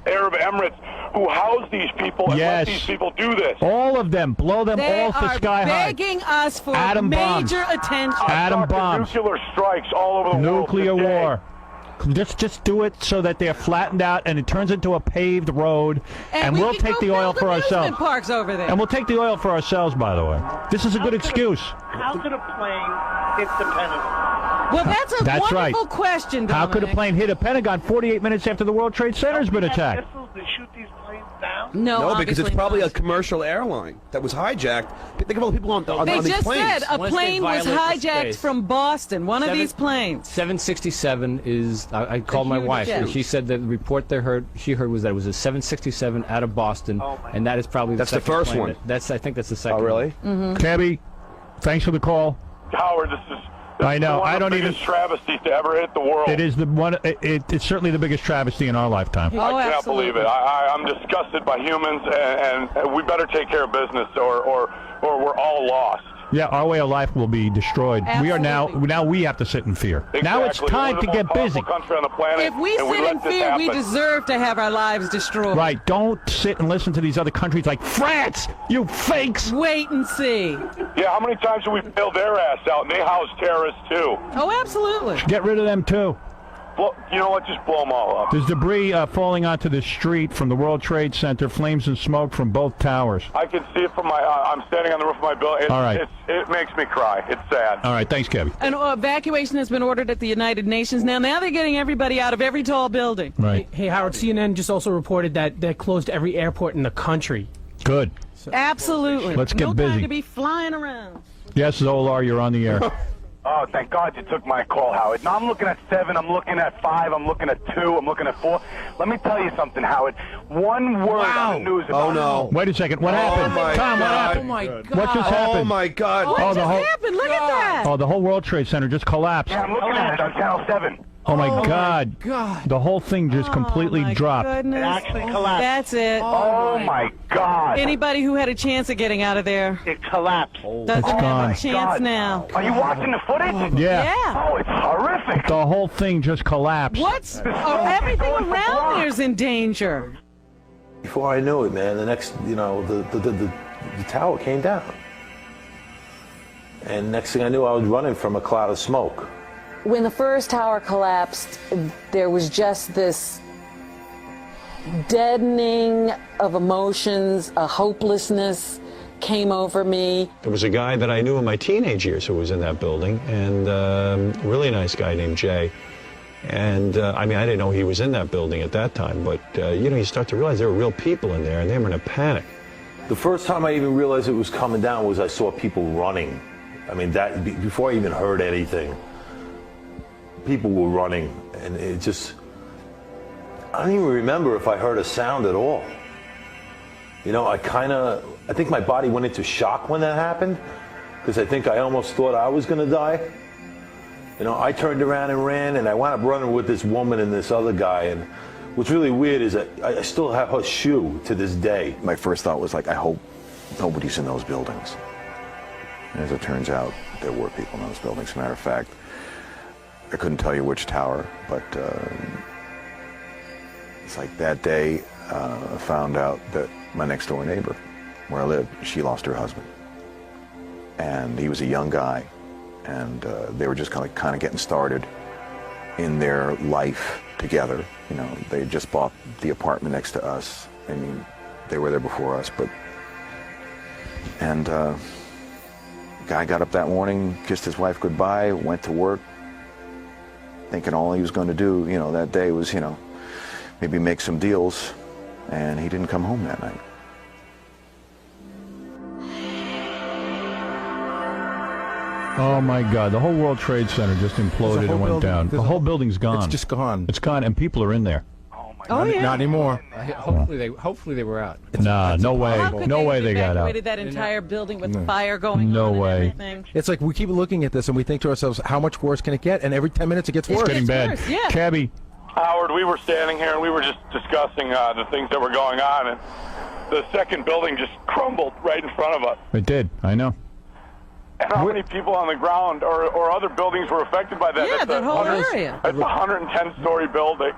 Arab Emirates who house these people and let these people do this. All of them. Blow them They all to are sky high. begging us for Atom bombs. major attention. Atom bombs. Nuclear strikes all over the world. Nuclear today. war. Just do it so that they're flattened out and it turns into a paved road, and we we'll can take go the oil build for amusement ourselves. parks over there. And we'll take the oil for ourselves, by the way. This is a good excuse. How could a plane hit the Pentagon? Well, that's a That's wonderful right. question, Dominic. How could a plane hit a Pentagon 48 minutes after the World Trade Center's been attacked? Missiles to shoot these planes down? No, because it's obviously probably not. a commercial airline that was hijacked. Think of all the people on They these just planes. said a plane was hijacked from Boston, one of these planes. 767 is, I called my wife, and she said that the report she heard was that it was a 767 out of Boston, and that is probably That's the second first plane one. I think that's the second. Oh, really? Cabby, thanks for the call. Howard, this is I know. one I of the don't even. biggest travesties to ever hit the world. It is the one. It's certainly the biggest travesty in our lifetime. Oh, I cannot believe it. I'm disgusted by humans, and we better take care of business, or we're all lost. Yeah, our way of life will be destroyed. We are now we have to sit in fear. Now it's Exactly. time We're to the get most powerful busy. country on the planet, If we and sit let in this fear, we happen. deserve to have our lives destroyed. Right. Don't sit and listen to these other countries like France. You fakes. Wait and see. Yeah, how many times have we bailed their ass out, and they house terrorists too? Oh, absolutely. Get rid of them too. Well, you know what? Just blow them all up. There's debris falling onto the street from the World Trade Center. Flames and smoke from both towers. I can see it from my. I'm standing on the roof of my building. All right. It makes me cry. It's sad. All right. Thanks, Kevin. An evacuation has been ordered at the United Nations. Now they're getting everybody out of every tall building. Right. Hey, Howard, CNN just also reported that they closed every airport in the country. Good. Absolutely. Let's get no busy. time to be flying around. Yes, Zolar, you're on the air. Oh, thank God you took my call, Howard. Now I'm looking at 7, I'm looking at 5, I'm looking at 2, I'm looking at 4. Let me tell you something, Howard. One word on the news about... Oh, no. Wait a second. What happened? my Tom, what God. happened? Oh, my God. What just happened? Oh, my God. What Oh, just happened? Look at that. Oh, the whole World Trade Center just collapsed. Yeah, I'm looking at it on Channel 7. Oh, my God. The whole thing just completely dropped. Goodness. It actually collapsed. That's it. Oh, my God. Anybody who had a chance of getting out of there It collapsed. doesn't It's have gone. a chance now. Are you watching the footage? Yeah. Oh, it's horrific. The whole thing just collapsed. Everything around there's in danger. Before I knew it, man, the next, the tower came down. And next thing I knew, I was running from a cloud of smoke. When the first tower collapsed, there was just this deadening of emotions, a hopelessness came over me. There was a guy that I knew in my teenage years who was in that building, and a really nice guy named Jay. And I didn't know he was in that building at that time, but you start to realize there were real people in there, and they were in a panic. The first time I even realized it was coming down was I saw people running. Before I even heard anything, people were running, and it just, I don't even remember if I heard a sound at all. I think my body went into shock when that happened, because I think I almost thought I was going to die. I turned around and ran, and I wound up running with this woman and this other guy, and what's really weird is that I still have her shoe to this day. My first thought was like, I hope nobody's in those buildings. And as it turns out, there were people in those buildings. As a matter of fact, I couldn't tell you which tower, but it's like that day I found out that my next door neighbor, where I lived, she lost her husband. And he was a young guy, and they were just kind of getting started in their life together. They had just bought the apartment next to us. They were there before us, and guy got up that morning, kissed his wife goodbye, went to work, thinking all he was going to do, that day was, maybe make some deals, and he didn't come home that night. Oh, my God. The whole World Trade Center just imploded and went down. The whole building's gone. It's just gone. It's gone, and people are in there. Oh, Not anymore. Hopefully they were out. Nah, no way. No way they got out. Evacuated that entire building with fire going on and everything. It's like we keep looking at this and we think to ourselves, how much worse can it get? And every 10 minutes it gets worse. It's getting bad. Yeah. Cabby. Howard, we were standing here and we were just discussing the things that were going on, and the second building just crumbled right in front of us. It did. I know. And how many people on the ground or other buildings were affected by that? Yeah, that whole area. It's a 110-story building.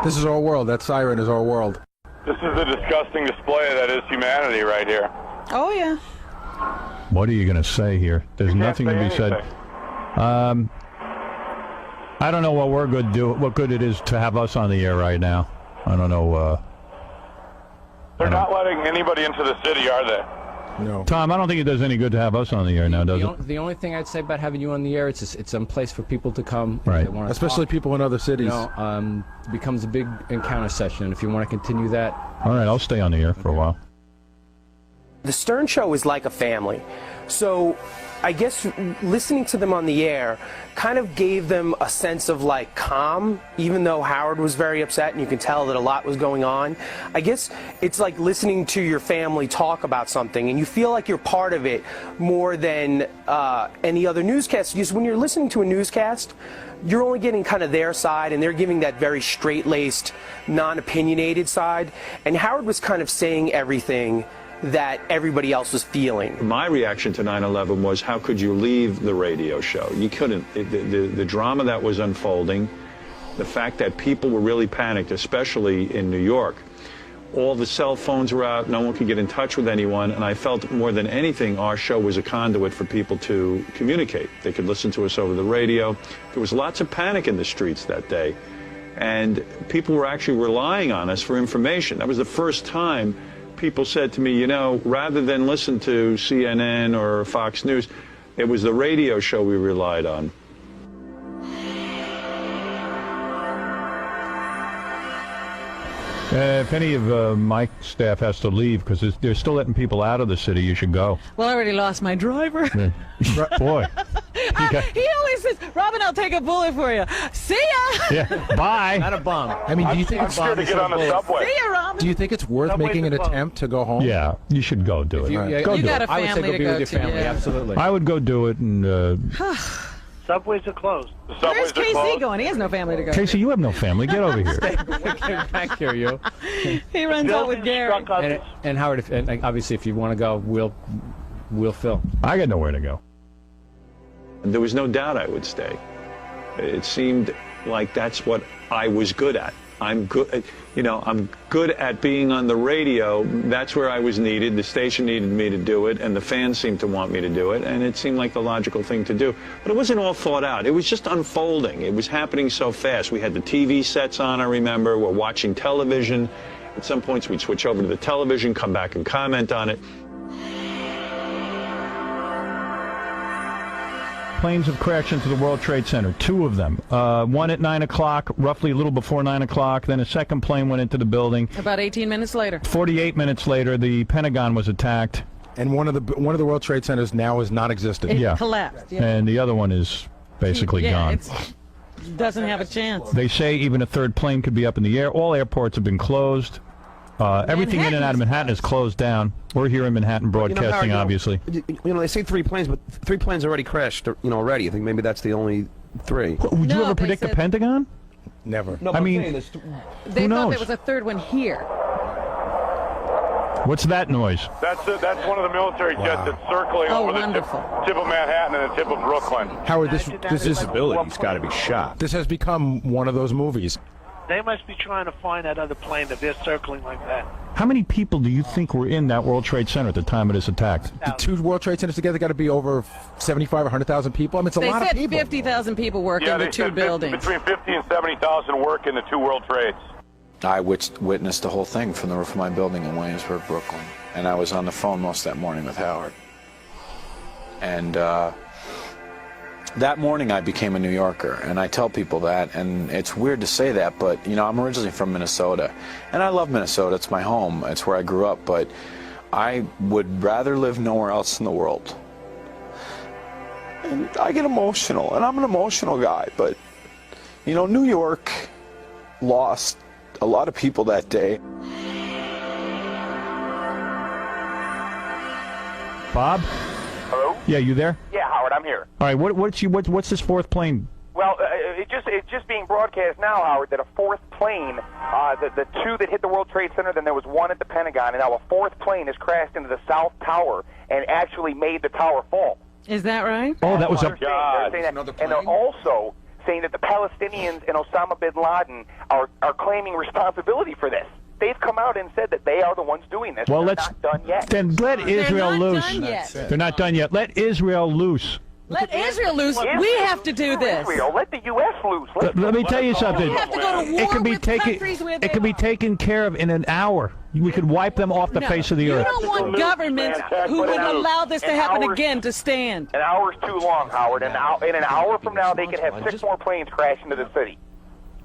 This is our world. That siren is our world. This is a disgusting display that is humanity right here. Oh, yeah. What are you going to say here? There's nothing to be said. I don't know what we're good do. What good it is to have us on the air right now. I don't know. They're not letting anybody into the city, are they? No. Tom, I don't think it does any good to have us on the air now, does it? The only thing I'd say about having you on the air, it's a place for people to come. Right. If they wanna Especially talk. people in other cities. It becomes a big encounter session. If you want to continue that. All right, I'll stay on the air for a while. The Stern Show is like a family. So I guess listening to them on the air kind of gave them a sense of like calm, even though Howard was very upset and you can tell that a lot was going on. I guess it's like listening to your family talk about something and you feel like you're part of it more than any other newscast. Because when you're listening to a newscast, you're only getting kind of their side and they're giving that very straight-laced, non-opinionated side. And Howard was kind of saying everything that everybody else was feeling. My reaction to 9/11 was, how could you leave the radio show? You couldn't. The drama that was unfolding, the fact that people were really panicked, especially in New York. All the cell phones were out, no one could get in touch with anyone, and I felt more than anything our show was a conduit for people to communicate. They could listen to us over the radio. There was lots of panic in the streets that day, and people were actually relying on us for information. That was the first time people said to me, you know, rather than listen to CNN or Fox News, it was the radio show we relied on. If any of my staff has to leave because they're still letting people out of the city, you should go. Well, I already lost my driver. Boy. He always says, Robin, I'll take a bullet for you. See ya. Yeah. Bye. Not a bomb. I mean, do you think I'm scared to get on the subway. See ya, Robin. Do you think it's worth making an attempt to go home? Yeah, you should go do it. Go You do got it. a I would say family go to be go with your to. family. Yeah. Absolutely. I would go do it and. Subways are closed. Where's KC going? He has no family to go. Casey, you have no family. Get over here. Get back here, you. He runs out with Gary. And Howard, and obviously, if you want to go, we'll fill. I got nowhere to go. There was no doubt I would stay. It seemed like that's what I was good at. I'm good, I'm good at being on the radio. That's where I was needed. The station needed me to do it, and the fans seemed to want me to do it, and it seemed like the logical thing to do. But it wasn't all thought out. It was just unfolding. It was happening so fast. We had the TV sets on, I remember. We're watching television. At some points, we'd switch over to the television, come back and comment on it. Planes have crashed into the World Trade Center, 2 of them. One at 9 o'clock, roughly a little before 9 o'clock. Then a second plane went into the building. About 18 minutes later. 48 minutes later, the Pentagon was attacked. And one of the World Trade Centers now is non-existent. It collapsed. Yeah. And the other one is basically gone. It doesn't have a chance. They say even a third plane could be up in the air. All airports have been closed. Everything in and out of Manhattan is closed down. We're here in Manhattan broadcasting, obviously. They say 3 planes, but 3 planes already crashed. Already. I think maybe that's the only 3. Would you ever predict the Pentagon? Never. No, I mean, They who thought knows? there was a third one here. What's that noise? That's one of the military jets that's circling over the tip of Manhattan and the tip of Brooklyn. Howard, this visibility's got to be shot. This has become one of those movies. They must be trying to find that other plane that they're circling like that. How many people do you think were in that World Trade Center at the time of this attack? The 2 World Trade Centers together got to be over 75 or 100,000 people. I mean, it's a lot of people. They said 50,000 people work in the 2 buildings. Between 50 and 70,000 work in the 2 World Trades. I witnessed the whole thing from the roof of my building in Williamsburg, Brooklyn. And I was on the phone most that morning with Howard. And that morning I became a New Yorker, and I tell people that, and it's weird to say that, but I'm originally from Minnesota, and I love Minnesota. It's my home. It's where I grew up, but I would rather live nowhere else in the world. And I get emotional, and I'm an emotional guy, but You know, New York lost a lot of people that day. Bob? Hello? Yeah, you there? Yeah, Howard, I'm here. All right, what's this fourth plane? Well, it's just being broadcast now, Howard, that a fourth plane, the two that hit the World Trade Center, then there was one at the Pentagon, and now a fourth plane has crashed into the South Tower and actually made the tower fall. Is that right? Oh, that was They're saying that, and they're also saying that the Palestinians and Osama bin Laden are claiming responsibility for this. They've come out and said that they are the ones doing this. Well, They're not done yet. Then let Israel loose. Done yet. They're not done yet. Let Israel loose. Let Israel loose. We have to do this. Israel, let the U.S. loose. Let me tell you something. We have to go to war It can be with taken. countries where It can be taken care of in an hour. We could wipe them off the face of the You earth. don't want governments who would allow this to happen again to stand. An hour's too long, Howard. In an hour from now, they could have 6 more planes crash into the city.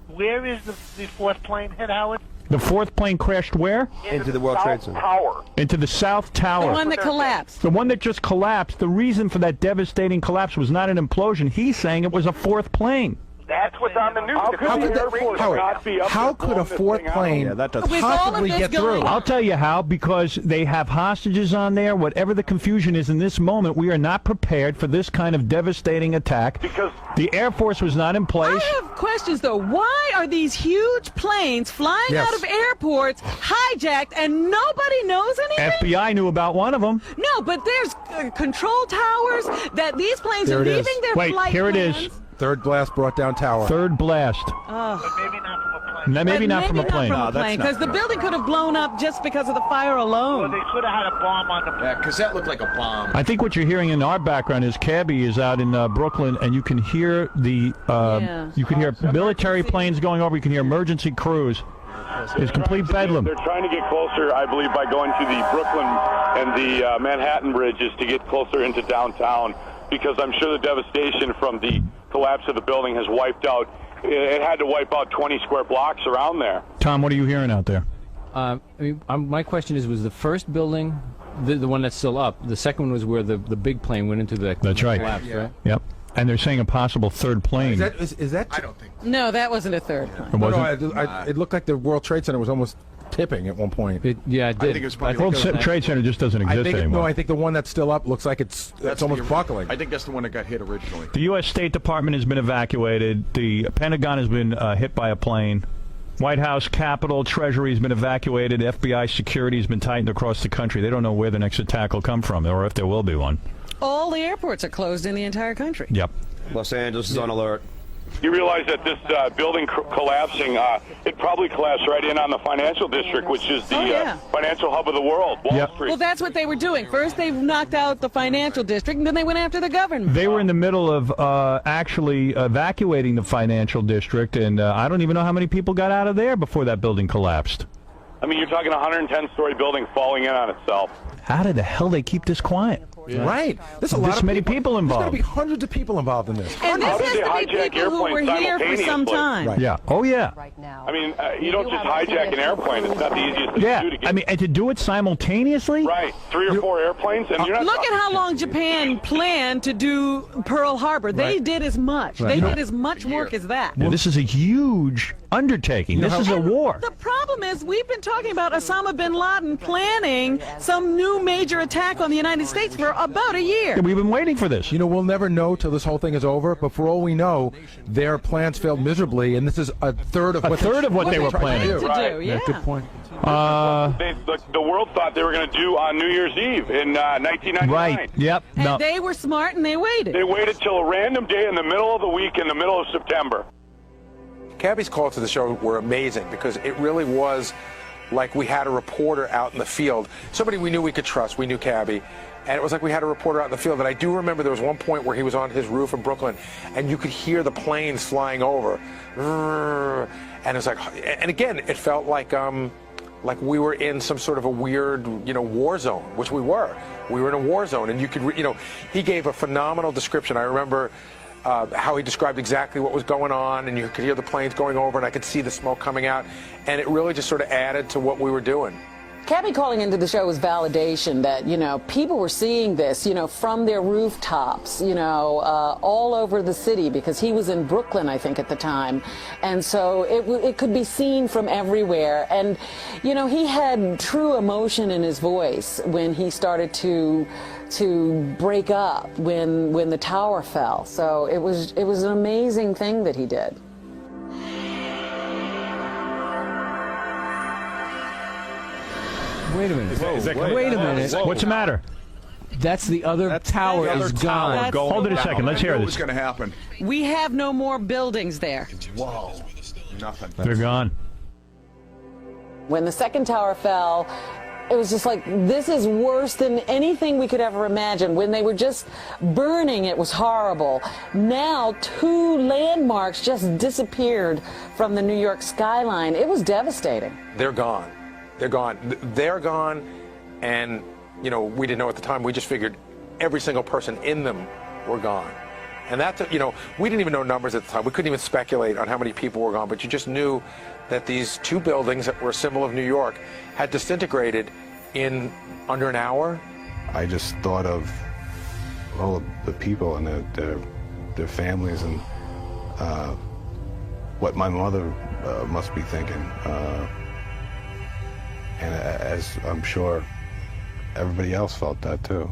Where is the fourth plane hit, Howard? The fourth plane crashed where? Into the World Trade Center. Tower. Into the South Tower. The one that collapsed. The one that just collapsed. The reason for that devastating collapse was not an implosion. He's saying it was a fourth plane. That's what's on the news. How could a fourth plane possibly get through? I'll tell you how, because they have hostages on there. Whatever the confusion is in this moment, we are not prepared for this kind of devastating attack. Because the Air Force was not in place. I have questions, though. Why are these huge planes flying out of airports hijacked and nobody knows anything? FBI knew about one of them. No, but there's control towers that these planes are leaving their flight Wait, here plans. it is. Third blast brought down tower. Third blast. Maybe not from a plane. Because the building could have blown up just because of the fire alone. Well, they could have had a bomb on the. Yeah, because that looked like a bomb. I think what you're hearing in our background is Cabby is out in Brooklyn, and you can hear the you can hear military planes going over. You can hear emergency crews. It's complete bedlam. They're trying to get closer, I believe, by going to the Brooklyn and the Manhattan bridges to get closer into downtown, because I'm sure the devastation from the collapse of the building has wiped out. It had to wipe out 20 square blocks around there. Tom, what are you hearing out there? My question is, was the first building the one that's still up? The second one was where the big plane went into the That's right. collapse, right? Yep. And they're saying a possible third plane. Is that? I don't think. No, that wasn't a third plane. It looked like the World Trade Center was almost tipping at one point. It did. I think it was probably World Trade Center just doesn't exist anymore. No, I think the one that's still up looks like it's almost buckling. I think that's the one that got hit originally. The U.S. State Department has been evacuated. The Pentagon has been hit by a plane. White House, Capitol, Treasury has been evacuated. FBI security has been tightened across the country. They don't know where the next attack will come from, or if there will be one. All the airports are closed in the entire country. Yep. Los Angeles is on alert. You realize that this building collapsing, it probably collapsed right in on the financial district, which is the financial hub of the world, Wall Street. Well, that's what they were doing. First, they knocked out the financial district, and then they went after the government. They were in the middle of actually evacuating the financial district, and I don't even know how many people got out of there before that building collapsed. I mean, you're talking a 110-story building falling in on itself. How did the hell they keep this quiet? Yeah. Right. There's a lot this many people involved. There's going to be hundreds of people involved in this. And this has to be people who were here for some time. Right. Yeah. Oh, yeah. I mean, you don't just hijack an airplane. It's not the easiest thing to do to get. I mean, and to do it simultaneously? Right. 3 or 4 airplanes, and you're not. Look at how long Japan planned to do Pearl Harbor. They did as much. They did as much work as that. Well, this is a huge undertaking. This is a war. The problem is we've been talking about Osama bin Laden planning some new major attack on the United States for about a year. Yeah, we've been waiting for this. You know, we'll never know till this whole thing is over, but for all we know, their plans failed miserably, and this is a third of what they were planning to do. Right. Yeah, good point. The world thought they were going to do on New Year's Eve in 1999. Right. Yep. And they were smart, and they waited. They waited till a random day in the middle of the week in the middle of September. Cabby's calls to the show were amazing because it really was like we had a reporter out in the field, somebody we knew we could trust. We knew Cabby, and it was like we had a reporter out in the field. And I do remember there was one point where he was on his roof in Brooklyn, and you could hear the planes flying over, and it was like, and again, it felt like we were in some sort of a weird, war zone, which we were. We were in a war zone, and you could, he gave a phenomenal description. I remember how he described exactly what was going on, and you could hear the planes going over, and I could see the smoke coming out, and it really just sort of added to what we were doing. Cabby calling into the show was validation that, you know, people were seeing this, you know, from their rooftops, you know, all over the city, because he was in Brooklyn, I think, at the time. And so it could be seen from everywhere. And, you know, he had true emotion in his voice when he started to break up when the tower fell. So it was an amazing thing that he did. Wait a minute. Wait a minute. What's the matter? That's the other tower is gone. Hold it a second. Let's hear What this. was going to happen? We have no more buildings there. Whoa. Nothing. They're gone. When the second tower fell, it was just like, this is worse than anything we could ever imagine. When they were just burning, it was horrible. Now, 2 landmarks just disappeared from the New York skyline. It was devastating. They're gone. They're gone. They're gone, and, you know, we didn't know at the time. We just figured every single person in them were gone. And that's, you know, we didn't even know numbers at the time. We couldn't even speculate on how many people were gone, but you just knew that these 2 buildings that were a symbol of New York had disintegrated in under an hour. I just thought of all of the people and their families and what my mother must be thinking. And as I'm sure everybody else felt that too.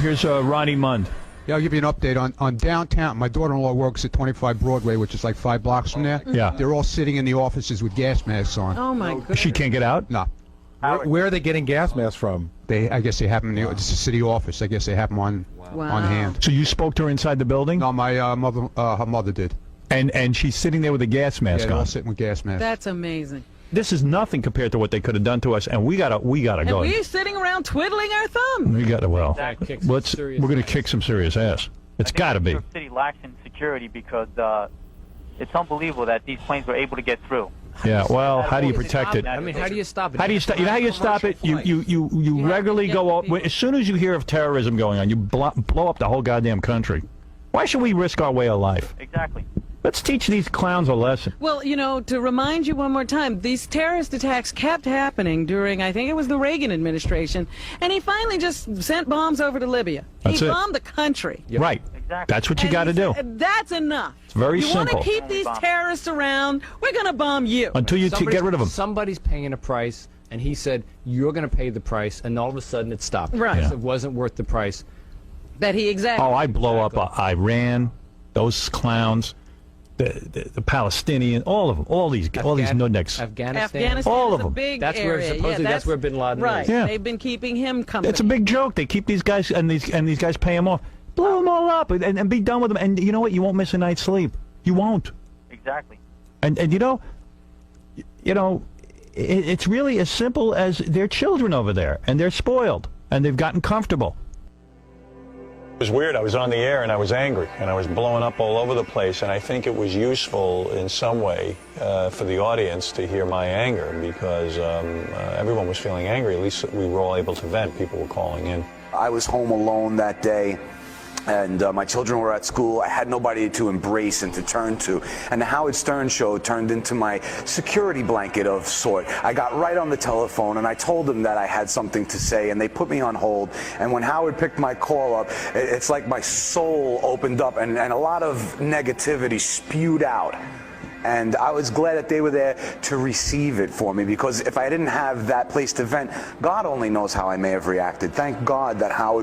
Here's Ronnie Mund. Yeah, I'll give you an update on downtown. My daughter-in-law works at 25 Broadway, which is like 5 blocks from there. Yeah. They're all sitting in the offices with gas masks on. Oh, my goodness. She can't get out? No. Where are they getting gas masks from? I guess they have them in it's a city office. I guess they have them on hand. So you spoke to her inside the building? No, my her mother did. And she's sitting there with a gas mask Yeah, they're on. all sitting with gas masks. That's amazing. This is nothing compared to what they could have done to us, and we gotta And go. we're sitting around twiddling our thumb. We gotta we're Exactly. gonna kick some serious ass. It's gotta be. New York City lacks in security because it's unbelievable that these planes were able to get through. Yeah, well, how do you protect it? I mean, how do you stop it? How do you stop? You know how you stop it? You regularly go up. As soon as you hear of terrorism going on, you blow up the whole goddamn country. Why should we risk our way of life? Exactly. Let's teach these clowns a lesson. Well, you know, to remind you one more time, these terrorist attacks kept happening during, I think it was the Reagan administration, and he finally just sent bombs over to Libya. That's he it. bombed the country. Right. Exactly. That's what you got to do. That's enough. It's very simple. You want to keep these terrorists around, we're going to bomb you. Until you get rid of them. Somebody's paying a price, and he said, you're going to pay the price, and all of a sudden it stopped. Right. Because it wasn't worth the price. That he exactly. Oh, I'd blow up Iran, those clowns. The Palestinian, all of them, all these nudniks. Afghanistan, all of them. Big that's area. where supposedly that's where Bin Laden right. is. Yeah. They've been keeping him company. It's a big joke. They keep these guys and these guys pay them off. Blow them all up and be done with them. And you know what? You won't miss a night's sleep. You won't. Exactly. And you know, it's really as simple as they're children over there, and they're spoiled, and they've gotten comfortable. It was weird. I was on the air and I was angry and I was blowing up all over the place, and I think it was useful in some way for the audience to hear my anger because everyone was feeling angry. At least we were all able to vent. People were calling in. I was home alone that day, and my children were at school. I had nobody to embrace and to turn to. And the Howard Stern show turned into my security blanket of sort. I got right on the telephone and I told them that I had something to say, and they put me on hold. And when Howard picked my call up, it's like my soul opened up and a lot of negativity spewed out. And I was glad that they were there to receive it for me, because if I didn't have that place to vent, God only knows how I may have reacted. Thank God that Howard